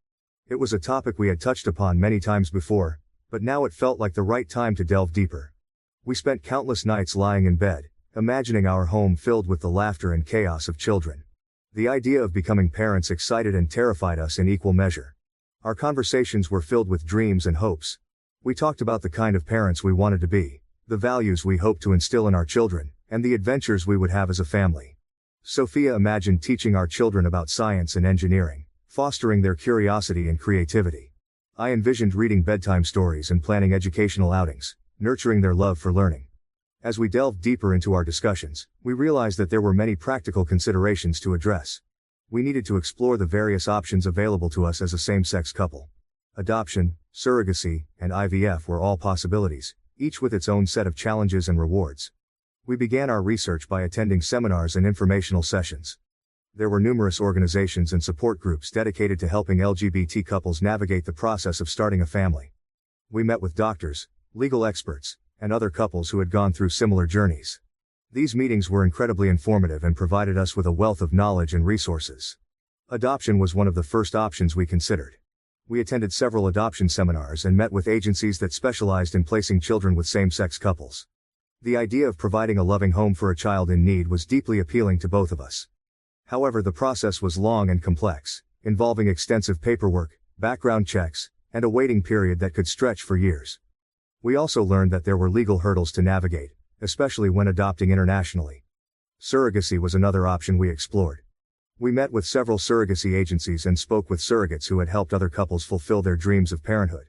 It was a topic we had touched upon many times before, but now it felt like the right time to delve deeper. We spent countless nights lying in bed, imagining our home filled with the laughter and chaos of children. The idea of becoming parents excited and terrified us in equal measure. Our conversations were filled with dreams and hopes. We talked about the kind of parents we wanted to be, the values we hoped to instill in our children, and the adventures we would have as a family. Sophia imagined teaching our children about science and engineering, fostering their curiosity and creativity. I envisioned reading bedtime stories and planning educational outings, nurturing their love for learning. As we delved deeper into our discussions, we realized that there were many practical considerations to address. We needed to explore the various options available to us as a same-sex couple. Adoption, surrogacy, and IVF were all possibilities, each with its own set of challenges and rewards. We began our research by attending seminars and informational sessions. There were numerous organizations and support groups dedicated to helping LGBT couples navigate the process of starting a family. We met with doctors, legal experts, and other couples who had gone through similar journeys. These meetings were incredibly informative and provided us with a wealth of knowledge and resources. Adoption was one of the first options we considered. We attended several adoption seminars and met with agencies that specialized in placing children with same-sex couples. The idea of providing a loving home for a child in need was deeply appealing to both of us. However, the process was long and complex, involving extensive paperwork, background checks, and a waiting period that could stretch for years. We also learned that there were legal hurdles to navigate, especially when adopting internationally. Surrogacy was another option we explored. We met with several surrogacy agencies and spoke with surrogates who had helped other couples fulfill their dreams of parenthood.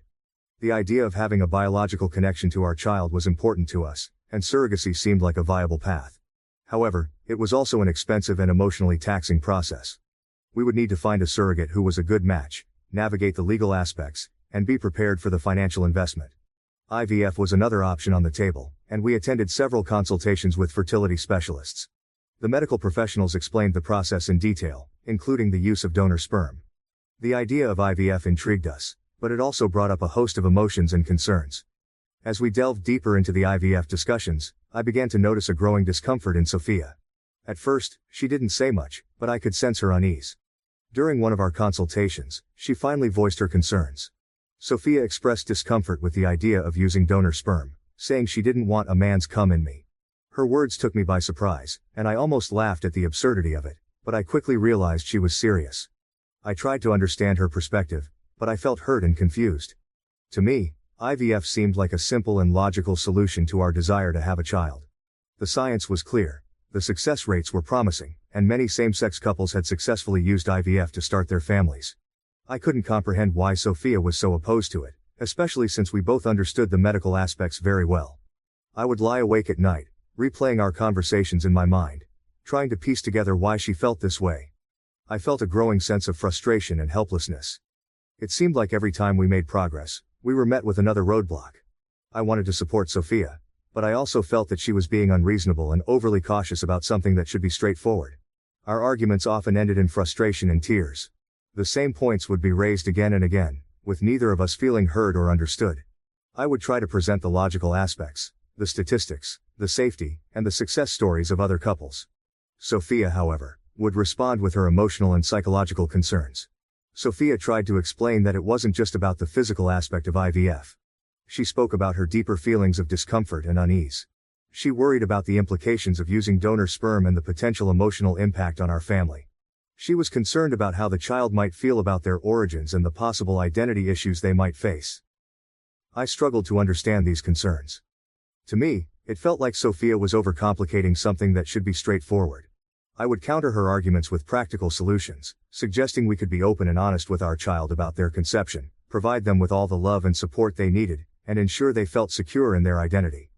The idea of having a biological connection to our child was important to us, and surrogacy seemed like a viable path. However, it was also an expensive and emotionally taxing process. We would need to find a surrogate who was a good match, navigate the legal aspects, and be prepared for the financial investment. IVF was another option on the table, and we attended several consultations with fertility specialists. The medical professionals explained the process in detail, including the use of donor sperm. The idea of IVF intrigued us, but it also brought up a host of emotions and concerns. As we delved deeper into the IVF discussions, I began to notice a growing discomfort in Sophia. At first, she didn't say much, but I could sense her unease. During one of our consultations, she finally voiced her concerns. Sophia expressed discomfort with the idea of using donor sperm, saying she didn't want a man's cum in me. Her words took me by surprise, and I almost laughed at the absurdity of it, but I quickly realized she was serious. I tried to understand her perspective, but I felt hurt and confused. To me, IVF seemed like a simple and logical solution to our desire to have a child. The science was clear, the success rates were promising, and many same-sex couples had successfully used IVF to start their families. I couldn't comprehend why Sophia was so opposed to it, especially since we both understood the medical aspects very well. I would lie awake at night, replaying our conversations in my mind, trying to piece together why she felt this way. I felt a growing sense of frustration and helplessness. It seemed like every time we made progress, we were met with another roadblock. I wanted to support Sophia, but I also felt that she was being unreasonable and overly cautious about something that should be straightforward. Our arguments often ended in frustration and tears. The same points would be raised again and again, with neither of us feeling heard or understood. I would try to present the logical aspects, the statistics, the safety, and the success stories of other couples. Sophia, however, would respond with her emotional and psychological concerns. Sophia tried to explain that it wasn't just about the physical aspect of IVF. She spoke about her deeper feelings of discomfort and unease. She worried about the implications of using donor sperm and the potential emotional impact on our family. She was concerned about how the child might feel about their origins and the possible identity issues they might face. I struggled to understand these concerns. To me, it felt like Sophia was overcomplicating something that should be straightforward. I would counter her arguments with practical solutions, suggesting we could be open and honest with our child about their conception, provide them with all the love and support they needed, and ensure they felt secure in their identity.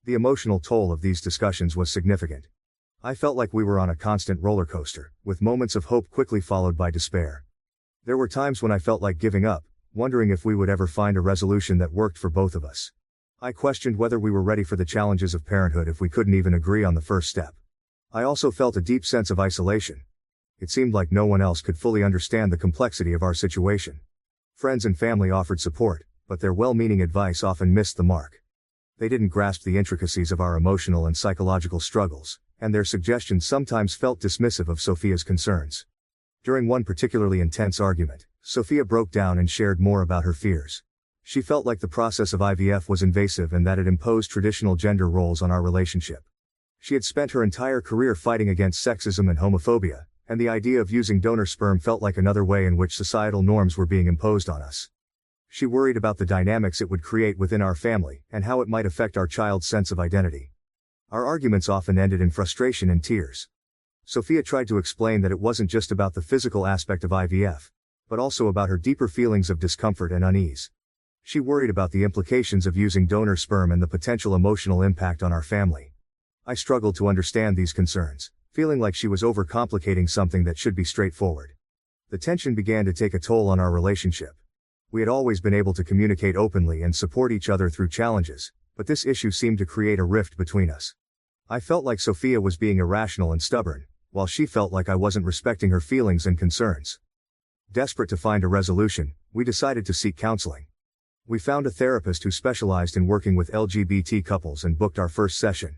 The emotional toll of these discussions was significant. I felt like we were on a constant roller coaster, with moments of hope quickly followed by despair. There were times when I felt like giving up, wondering if we would ever find a resolution that worked for both of us. I questioned whether we were ready for the challenges of parenthood if we couldn't even agree on the first step. I also felt a deep sense of isolation. It seemed like no one else could fully understand the complexity of our situation. Friends and family offered support, but their well-meaning advice often missed the mark. They didn't grasp the intricacies of our emotional and psychological struggles, and their suggestions sometimes felt dismissive of Sophia's concerns. During one particularly intense argument, Sophia broke down and shared more about her fears. She felt like the process of IVF was invasive and that it imposed traditional gender roles on our relationship. She had spent her entire career fighting against sexism and homophobia, and the idea of using donor sperm felt like another way in which societal norms were being imposed on us. She worried about the dynamics it would create within our family and how it might affect our child's sense of identity. Our arguments often ended in frustration and tears. Sophia tried to explain that it wasn't just about the physical aspect of IVF, but also about her deeper feelings of discomfort and unease. She worried about the implications of using donor sperm and the potential emotional impact on our family. I struggled to understand these concerns, feeling like she was overcomplicating something that should be straightforward. The tension began to take a toll on our relationship. We had always been able to communicate openly and support each other through challenges, but this issue seemed to create a rift between us. I felt like Sophia was being irrational and stubborn, while she felt like I wasn't respecting her feelings and concerns. Desperate to find a resolution, we decided to seek counseling. We found a therapist who specialized in working with LGBT couples and booked our first session.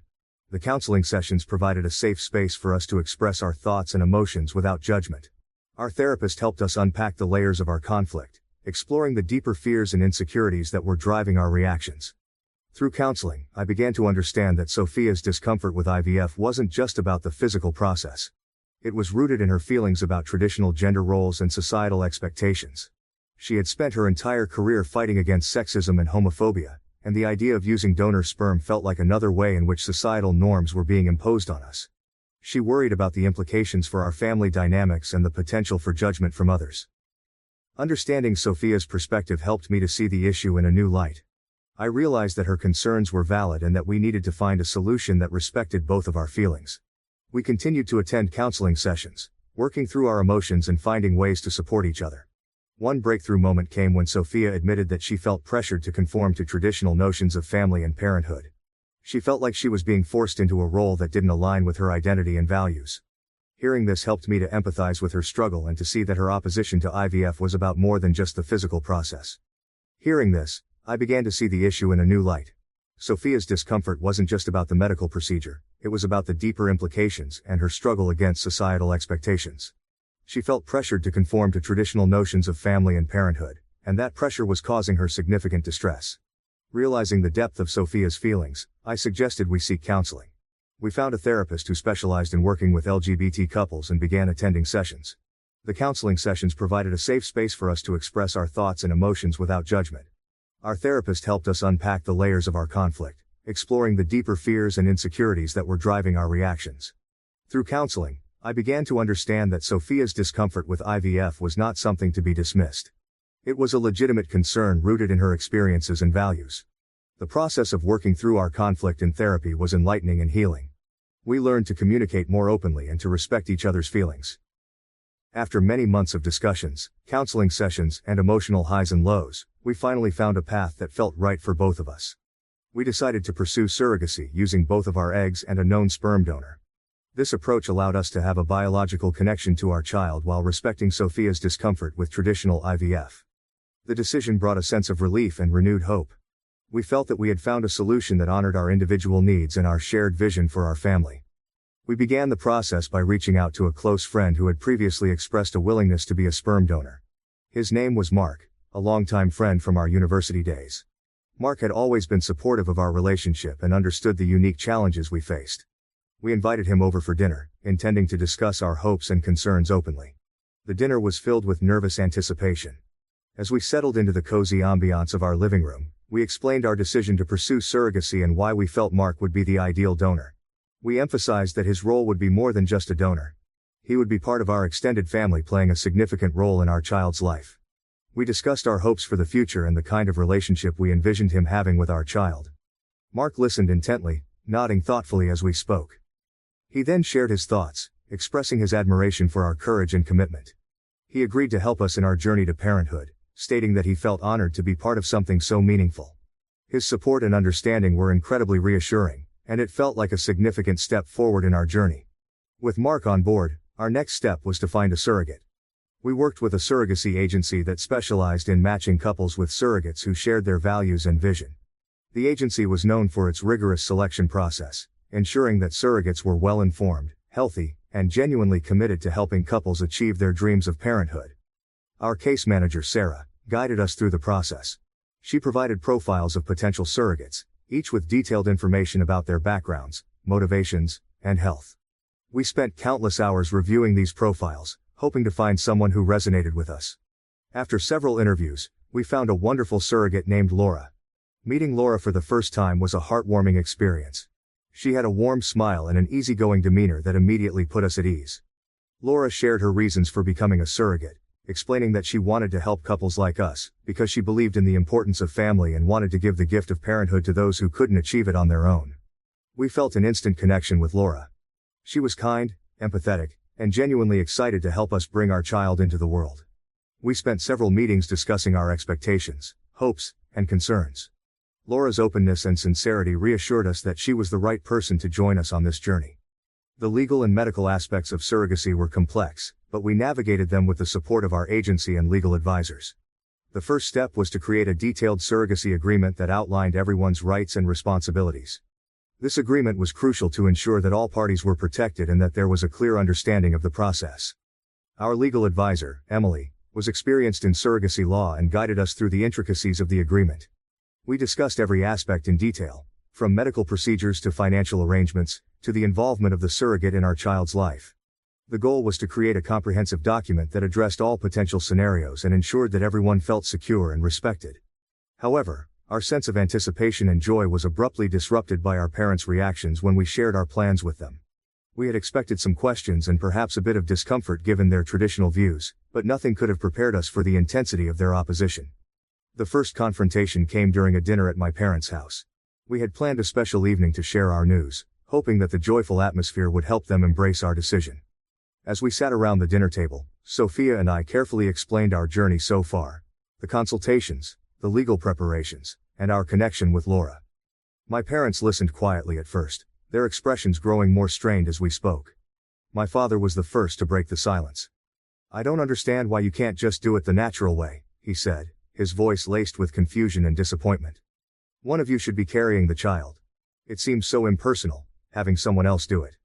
The counseling sessions provided a safe space for us to express our thoughts and emotions without judgment. Our therapist helped us unpack the layers of our conflict, exploring the deeper fears and insecurities that were driving our reactions. Through counseling, I began to understand that Sophia's discomfort with IVF wasn't just about the physical process. It was rooted in her feelings about traditional gender roles and societal expectations. She had spent her entire career fighting against sexism and homophobia, and the idea of using donor sperm felt like another way in which societal norms were being imposed on us. She worried about the implications for our family dynamics and the potential for judgment from others. Understanding Sophia's perspective helped me to see the issue in a new light. I realized that her concerns were valid and that we needed to find a solution that respected both of our feelings. We continued to attend counseling sessions, working through our emotions and finding ways to support each other. One breakthrough moment came when Sophia admitted that she felt pressured to conform to traditional notions of family and parenthood. She felt like she was being forced into a role that didn't align with her identity and values. Hearing this helped me to empathize with her struggle and to see that her opposition to IVF was about more than just the physical process. Hearing this, I began to see the issue in a new light. Sophia's discomfort wasn't just about the medical procedure, it was about the deeper implications and her struggle against societal expectations. She felt pressured to conform to traditional notions of family and parenthood, and that pressure was causing her significant distress. Realizing the depth of Sophia's feelings, I suggested we seek counseling. We found a therapist who specialized in working with LGBT couples and began attending sessions. The counseling sessions provided a safe space for us to express our thoughts and emotions without judgment. Our therapist helped us unpack the layers of our conflict, exploring the deeper fears and insecurities that were driving our reactions. Through counseling, I began to understand that Sophia's discomfort with IVF was not something to be dismissed. It was a legitimate concern rooted in her experiences and values. The process of working through our conflict in therapy was enlightening and healing. We learned to communicate more openly and to respect each other's feelings. After many months of discussions, counseling sessions, and emotional highs and lows, we finally found a path that felt right for both of us. We decided to pursue surrogacy using both of our eggs and a known sperm donor. This approach allowed us to have a biological connection to our child while respecting Sophia's discomfort with traditional IVF. The decision brought a sense of relief and renewed hope. We felt that we had found a solution that honored our individual needs and our shared vision for our family. We began the process by reaching out to a close friend who had previously expressed a willingness to be a sperm donor. His name was Mark, a longtime friend from our university days. Mark had always been supportive of our relationship and understood the unique challenges we faced. We invited him over for dinner, intending to discuss our hopes and concerns openly. The dinner was filled with nervous anticipation. As we settled into the cozy ambiance of our living room, we explained our decision to pursue surrogacy and why we felt Mark would be the ideal donor. We emphasized that his role would be more than just a donor. He would be part of our extended family, playing a significant role in our child's life. We discussed our hopes for the future and the kind of relationship we envisioned him having with our child. Mark listened intently, nodding thoughtfully as we spoke. He then shared his thoughts, expressing his admiration for our courage and commitment. He agreed to help us in our journey to parenthood, stating that he felt honored to be part of something so meaningful. His support and understanding were incredibly reassuring, and it felt like a significant step forward in our journey. With Mark on board, our next step was to find a surrogate. We worked with a surrogacy agency that specialized in matching couples with surrogates who shared their values and vision. The agency was known for its rigorous selection process, ensuring that surrogates were well-informed, healthy, and genuinely committed to helping couples achieve their dreams of parenthood. Our case manager, Sarah, guided us through the process. She provided profiles of potential surrogates, each with detailed information about their backgrounds, motivations, and health. We spent countless hours reviewing these profiles, hoping to find someone who resonated with us. After several interviews, we found a wonderful surrogate named Laura. Meeting Laura for the first time was a heartwarming experience. She had a warm smile and an easygoing demeanor that immediately put us at ease. Laura shared her reasons for becoming a surrogate, explaining that she wanted to help couples like us, because she believed in the importance of family and wanted to give the gift of parenthood to those who couldn't achieve it on their own. We felt an instant connection with Laura. She was kind, empathetic, and genuinely excited to help us bring our child into the world. We spent several meetings discussing our expectations, hopes, and concerns. Laura's openness and sincerity reassured us that she was the right person to join us on this journey. The legal and medical aspects of surrogacy were complex, but we navigated them with the support of our agency and legal advisors. The first step was to create a detailed surrogacy agreement that outlined everyone's rights and responsibilities. This agreement was crucial to ensure that all parties were protected and that there was a clear understanding of the process. Our legal advisor, Emily, was experienced in surrogacy law and guided us through the intricacies of the agreement. We discussed every aspect in detail, from medical procedures to financial arrangements, to the involvement of the surrogate in our child's life. The goal was to create a comprehensive document that addressed all potential scenarios and ensured that everyone felt secure and respected. However, our sense of anticipation and joy was abruptly disrupted by our parents' reactions when we shared our plans with them. We had expected some questions and perhaps a bit of discomfort given their traditional views, but nothing could have prepared us for the intensity of their opposition. The first confrontation came during a dinner at my parents' house. We had planned a special evening to share our news, hoping that the joyful atmosphere would help them embrace our decision. As we sat around the dinner table, Sophia and I carefully explained our journey so far, the consultations, the legal preparations, and our connection with Laura. My parents listened quietly at first, their expressions growing more strained as we spoke. My father was the first to break the silence. "I don't understand why you can't just do it the natural way," he said, his voice laced with confusion and disappointment. "One of you should be carrying the child. It seems so impersonal, having someone else do it."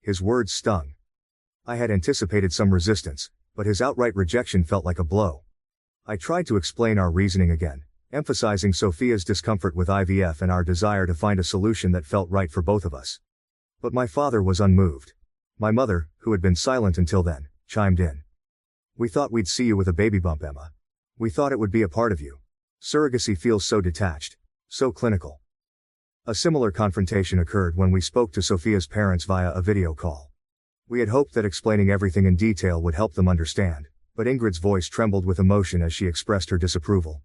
His words stung. I had anticipated some resistance, but his outright rejection felt like a blow. I tried to explain our reasoning again, emphasizing Sophia's discomfort with IVF and our desire to find a solution that felt right for both of us. But my father was unmoved. My mother, who had been silent until then, chimed in. "We thought we'd see you with a baby bump, Emma. We thought it would be a part of you. Surrogacy feels so detached, so clinical." A similar confrontation occurred when we spoke to Sophia's parents via a video call. We had hoped that explaining everything in detail would help them understand, but Ingrid's voice trembled with emotion as she expressed her disapproval.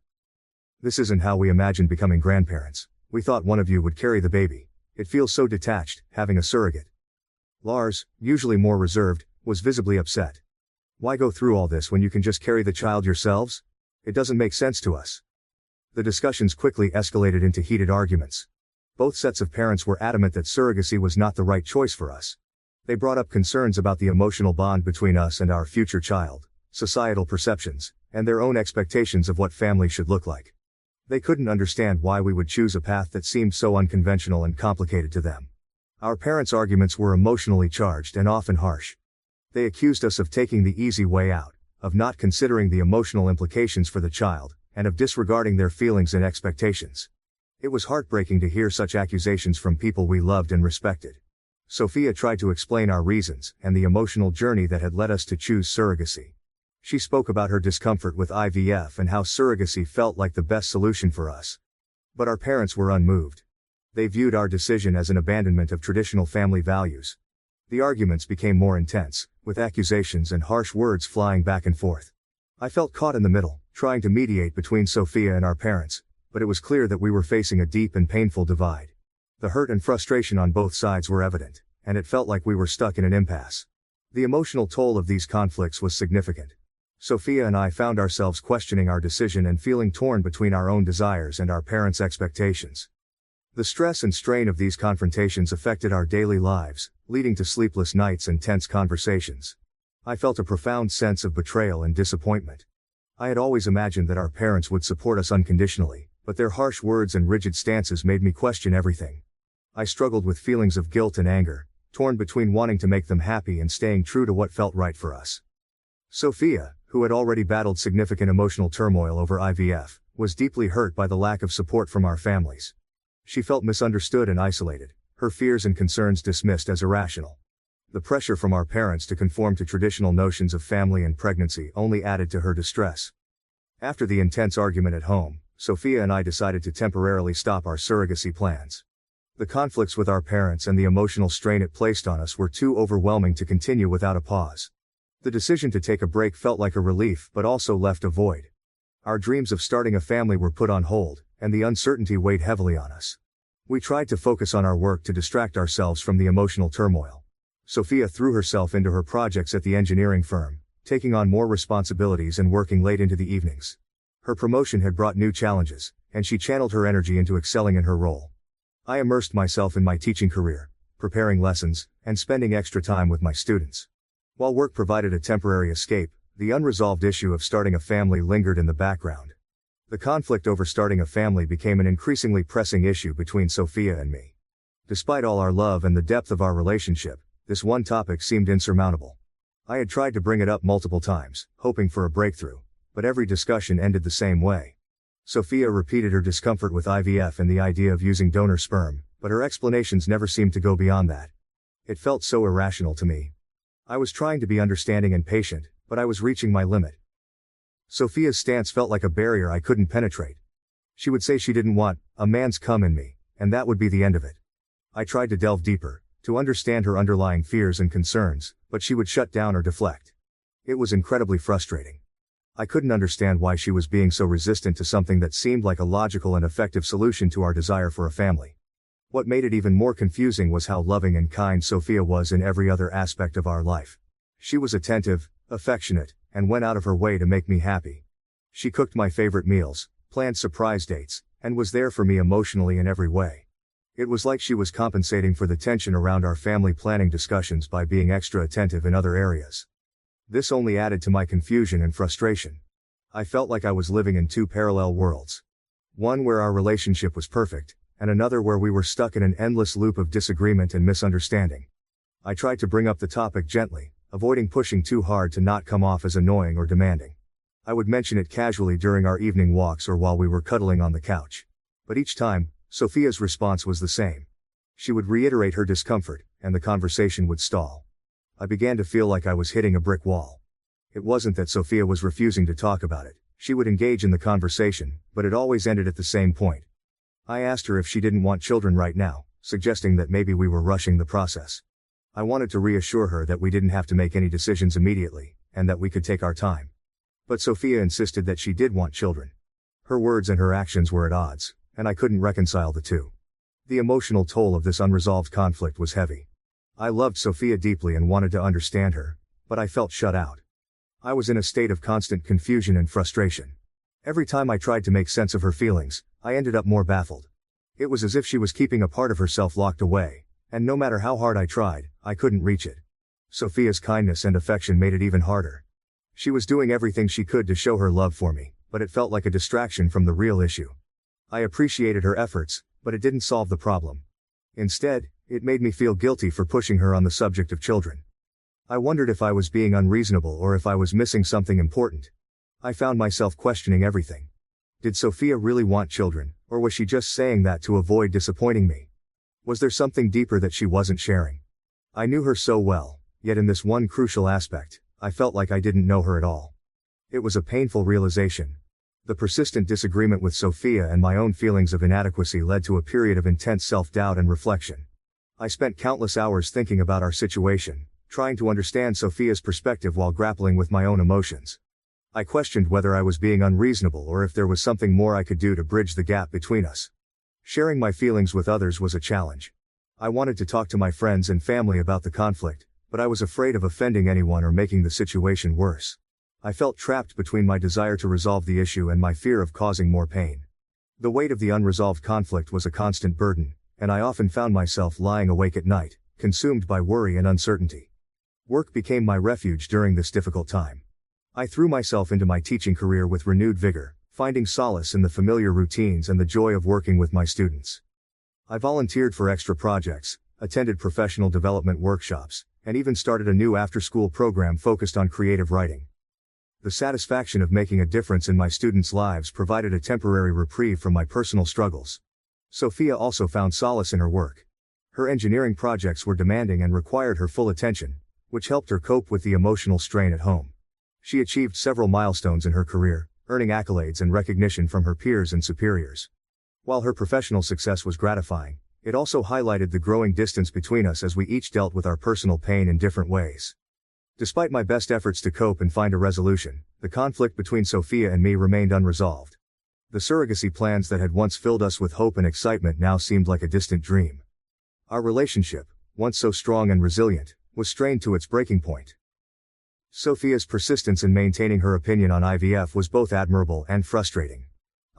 "This isn't how we imagined becoming grandparents. We thought one of you would carry the baby. It feels so detached, having a surrogate." Lars, usually more reserved, was visibly upset. "Why go through all this when you can just carry the child yourselves? It doesn't make sense to us." The discussions quickly escalated into heated arguments. Both sets of parents were adamant that surrogacy was not the right choice for us. They brought up concerns about the emotional bond between us and our future child, societal perceptions, and their own expectations of what family should look like. They couldn't understand why we would choose a path that seemed so unconventional and complicated to them. Our parents' arguments were emotionally charged and often harsh. They accused us of taking the easy way out, of not considering the emotional implications for the child, and of disregarding their feelings and expectations. It was heartbreaking to hear such accusations from people we loved and respected. Sophia tried to explain our reasons and the emotional journey that had led us to choose surrogacy. She spoke about her discomfort with IVF and how surrogacy felt like the best solution for us. But our parents were unmoved. They viewed our decision as an abandonment of traditional family values. The arguments became more intense, with accusations and harsh words flying back and forth. I felt caught in the middle, trying to mediate between Sophia and our parents, but it was clear that we were facing a deep and painful divide. The hurt and frustration on both sides were evident, and it felt like we were stuck in an impasse. The emotional toll of these conflicts was significant. Sophia and I found ourselves questioning our decision and feeling torn between our own desires and our parents' expectations. The stress and strain of these confrontations affected our daily lives, leading to sleepless nights and tense conversations. I felt a profound sense of betrayal and disappointment. I had always imagined that our parents would support us unconditionally, but their harsh words and rigid stances made me question everything. I struggled with feelings of guilt and anger, torn between wanting to make them happy and staying true to what felt right for us. Sophia, who had already battled significant emotional turmoil over IVF, was deeply hurt by the lack of support from our families. She felt misunderstood and isolated, her fears and concerns dismissed as irrational. The pressure from our parents to conform to traditional notions of family and pregnancy only added to her distress. After the intense argument at home, Sophia and I decided to temporarily stop our surrogacy plans. The conflicts with our parents and the emotional strain it placed on us were too overwhelming to continue without a pause. The decision to take a break felt like a relief but also left a void. Our dreams of starting a family were put on hold, and the uncertainty weighed heavily on us. We tried to focus on our work to distract ourselves from the emotional turmoil. Sophia threw herself into her projects at the engineering firm, taking on more responsibilities and working late into the evenings. Her promotion had brought new challenges, and she channeled her energy into excelling in her role. I immersed myself in my teaching career, preparing lessons, and spending extra time with my students. While work provided a temporary escape, the unresolved issue of starting a family lingered in the background. The conflict over starting a family became an increasingly pressing issue between Sophia and me. Despite all our love and the depth of our relationship, this one topic seemed insurmountable. I had tried to bring it up multiple times, hoping for a breakthrough, but every discussion ended the same way. Sophia repeated her discomfort with IVF and the idea of using donor sperm, but her explanations never seemed to go beyond that. It felt so irrational to me. I was trying to be understanding and patient, but I was reaching my limit. Sophia's stance felt like a barrier I couldn't penetrate. She would say she didn't want a man's cum in me, and that would be the end of it. I tried to delve deeper, to understand her underlying fears and concerns, but she would shut down or deflect. It was incredibly frustrating. I couldn't understand why she was being so resistant to something that seemed like a logical and effective solution to our desire for a family. What made it even more confusing was how loving and kind Sophia was in every other aspect of our life. She was attentive, affectionate, and went out of her way to make me happy. She cooked my favorite meals, planned surprise dates, and was there for me emotionally in every way. It was like she was compensating for the tension around our family planning discussions by being extra attentive in other areas. This only added to my confusion and frustration. I felt like I was living in two parallel worlds. One where our relationship was perfect, and another where we were stuck in an endless loop of disagreement and misunderstanding. I tried to bring up the topic gently, avoiding pushing too hard to not come off as annoying or demanding. I would mention it casually during our evening walks or while we were cuddling on the couch. But each time, Sophia's response was the same. She would reiterate her discomfort, and the conversation would stall. I began to feel like I was hitting a brick wall. It wasn't that Sophia was refusing to talk about it. She would engage in the conversation, but it always ended at the same point. I asked her if she didn't want children right now, suggesting that maybe we were rushing the process. I wanted to reassure her that we didn't have to make any decisions immediately, and that we could take our time. But Sophia insisted that she did want children. Her words and her actions were at odds, and I couldn't reconcile the two. The emotional toll of this unresolved conflict was heavy. I loved Sophia deeply and wanted to understand her, but I felt shut out. I was in a state of constant confusion and frustration. Every time I tried to make sense of her feelings, I ended up more baffled. It was as if she was keeping a part of herself locked away, and no matter how hard I tried, I couldn't reach it. Sophia's kindness and affection made it even harder. She was doing everything she could to show her love for me, but it felt like a distraction from the real issue. I appreciated her efforts, but it didn't solve the problem. Instead, it made me feel guilty for pushing her on the subject of children. I wondered if I was being unreasonable or if I was missing something important. I found myself questioning everything. Did Sophia really want children, or was she just saying that to avoid disappointing me? Was there something deeper that she wasn't sharing? I knew her so well, yet in this one crucial aspect, I felt like I didn't know her at all. It was a painful realization. The persistent disagreement with Sophia and my own feelings of inadequacy led to a period of intense self-doubt and reflection. I spent countless hours thinking about our situation, trying to understand Sophia's perspective while grappling with my own emotions. I questioned whether I was being unreasonable or if there was something more I could do to bridge the gap between us. Sharing my feelings with others was a challenge. I wanted to talk to my friends and family about the conflict, but I was afraid of offending anyone or making the situation worse. I felt trapped between my desire to resolve the issue and my fear of causing more pain. The weight of the unresolved conflict was a constant burden, and I often found myself lying awake at night, consumed by worry and uncertainty. Work became my refuge during this difficult time. I threw myself into my teaching career with renewed vigor, finding solace in the familiar routines and the joy of working with my students. I volunteered for extra projects, attended professional development workshops, and even started a new after-school program focused on creative writing. The satisfaction of making a difference in my students' lives provided a temporary reprieve from my personal struggles. Sophia also found solace in her work. Her engineering projects were demanding and required her full attention, which helped her cope with the emotional strain at home. She achieved several milestones in her career, earning accolades and recognition from her peers and superiors. While her professional success was gratifying, it also highlighted the growing distance between us as we each dealt with our personal pain in different ways. Despite my best efforts to cope and find a resolution, the conflict between Sophia and me remained unresolved. The surrogacy plans that had once filled us with hope and excitement now seemed like a distant dream. Our relationship, once so strong and resilient, was strained to its breaking point. Sophia's persistence in maintaining her opinion on IVF was both admirable and frustrating.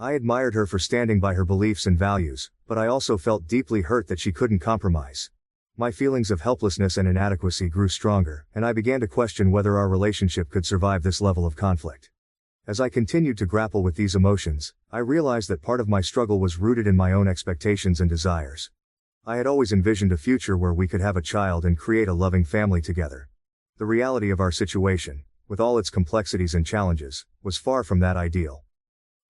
I admired her for standing by her beliefs and values, but I also felt deeply hurt that she couldn't compromise. My feelings of helplessness and inadequacy grew stronger, and I began to question whether our relationship could survive this level of conflict. As I continued to grapple with these emotions, I realized that part of my struggle was rooted in my own expectations and desires. I had always envisioned a future where we could have a child and create a loving family together. The reality of our situation, with all its complexities and challenges, was far from that ideal.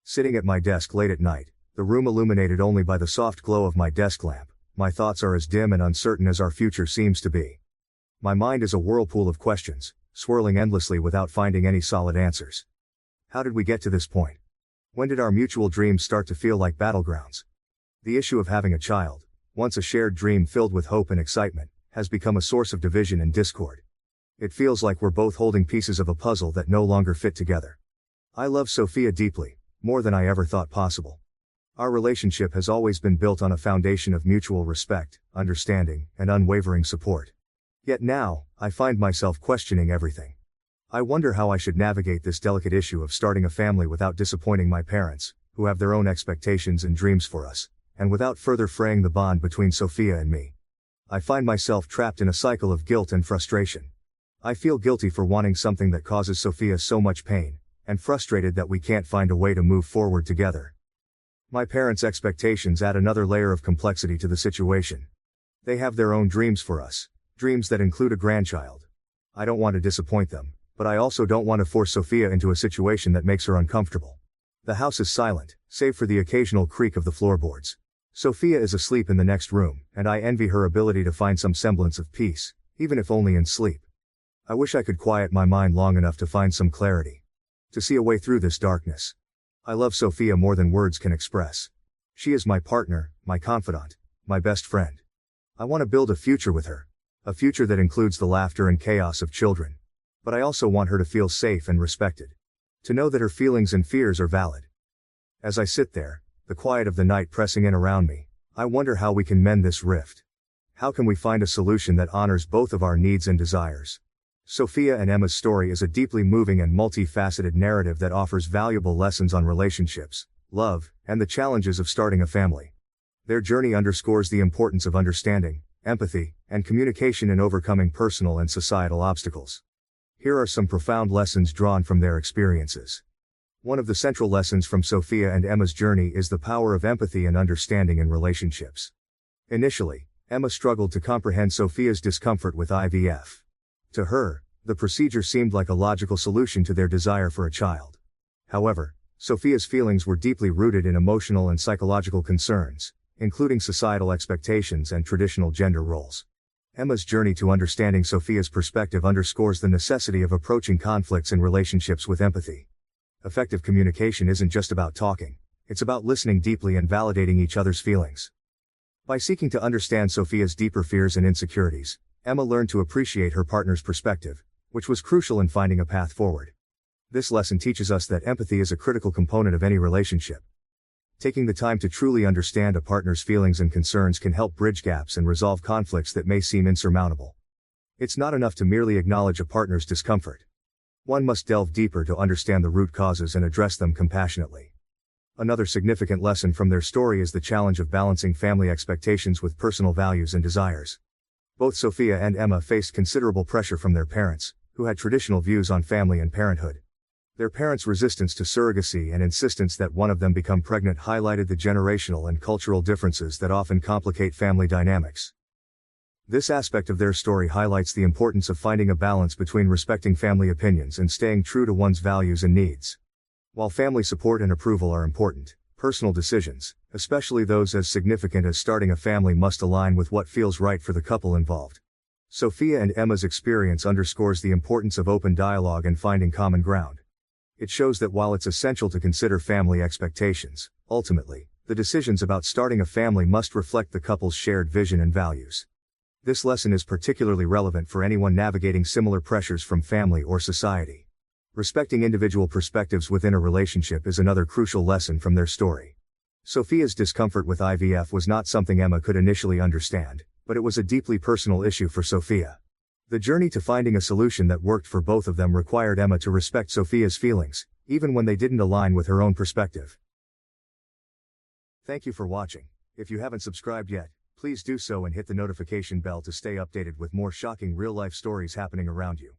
Sitting at my desk late at night, the room illuminated only by the soft glow of my desk lamp, my thoughts are as dim and uncertain as our future seems to be. My mind is a whirlpool of questions, swirling endlessly without finding any solid answers. How did we get to this point? When did our mutual dreams start to feel like battlegrounds? The issue of having a child, once a shared dream filled with hope and excitement, has become a source of division and discord. It feels like we're both holding pieces of a puzzle that no longer fit together. I love Sophia deeply, more than I ever thought possible. Our relationship has always been built on a foundation of mutual respect, understanding, and unwavering support. Yet now, I find myself questioning everything. I wonder how I should navigate this delicate issue of starting a family without disappointing my parents, who have their own expectations and dreams for us, and without further fraying the bond between Sophia and me. I find myself trapped in a cycle of guilt and frustration. I feel guilty for wanting something that causes Sophia so much pain, and frustrated that we can't find a way to move forward together. My parents' expectations add another layer of complexity to the situation. They have their own dreams for us, dreams that include a grandchild. I don't want to disappoint them, But I also don't want to force Sophia into a situation that makes her uncomfortable. The house is silent, save for the occasional creak of the floorboards. Sophia is asleep in the next room, and I envy her ability to find some semblance of peace, even if only in sleep. I wish I could quiet my mind long enough to find some clarity. To see a way through this darkness. I love Sophia more than words can express. She is my partner, my confidant, my best friend. I want to build a future with her. A future that includes the laughter and chaos of children. But I also want her to feel safe and respected. To know that her feelings and fears are valid. As I sit there, the quiet of the night pressing in around me, I wonder how we can mend this rift. How can we find a solution that honors both of our needs and desires? Sophia and Emma's story is a deeply moving and multifaceted narrative that offers valuable lessons on relationships, love, and the challenges of starting a family. Their journey underscores the importance of understanding, empathy, and communication in overcoming personal and societal obstacles. Here are some profound lessons drawn from their experiences. One of the central lessons from Sophia and Emma's journey is the power of empathy and understanding in relationships. Initially, Emma struggled to comprehend Sophia's discomfort with IVF. To her, the procedure seemed like a logical solution to their desire for a child. However, Sophia's feelings were deeply rooted in emotional and psychological concerns, including societal expectations and traditional gender roles. Emma's journey to understanding Sophia's perspective underscores the necessity of approaching conflicts in relationships with empathy. Effective communication isn't just about talking, it's about listening deeply and validating each other's feelings. By seeking to understand Sophia's deeper fears and insecurities, Emma learned to appreciate her partner's perspective, which was crucial in finding a path forward. This lesson teaches us that empathy is a critical component of any relationship. Taking the time to truly understand a partner's feelings and concerns can help bridge gaps and resolve conflicts that may seem insurmountable. It's not enough to merely acknowledge a partner's discomfort. One must delve deeper to understand the root causes and address them compassionately. Another significant lesson from their story is the challenge of balancing family expectations with personal values and desires. Both Sophia and Emma faced considerable pressure from their parents, who had traditional views on family and parenthood. Their parents' resistance to surrogacy and insistence that one of them become pregnant highlighted the generational and cultural differences that often complicate family dynamics. This aspect of their story highlights the importance of finding a balance between respecting family opinions and staying true to one's values and needs. While family support and approval are important, personal decisions, especially those as significant as starting a family, must align with what feels right for the couple involved. Sophia and Emma's experience underscores the importance of open dialogue and finding common ground. It shows that while it's essential to consider family expectations, ultimately, the decisions about starting a family must reflect the couple's shared vision and values. This lesson is particularly relevant for anyone navigating similar pressures from family or society. Respecting individual perspectives within a relationship is another crucial lesson from their story. Sophia's discomfort with IVF was not something Emma could initially understand, but it was a deeply personal issue for Sophia. The journey to finding a solution that worked for both of them required Emma to respect Sophia's feelings, even when they didn't align with her own perspective. Thank you for watching. If you haven't subscribed yet, please do so and hit the notification bell to stay updated with more shocking real-life stories happening around you.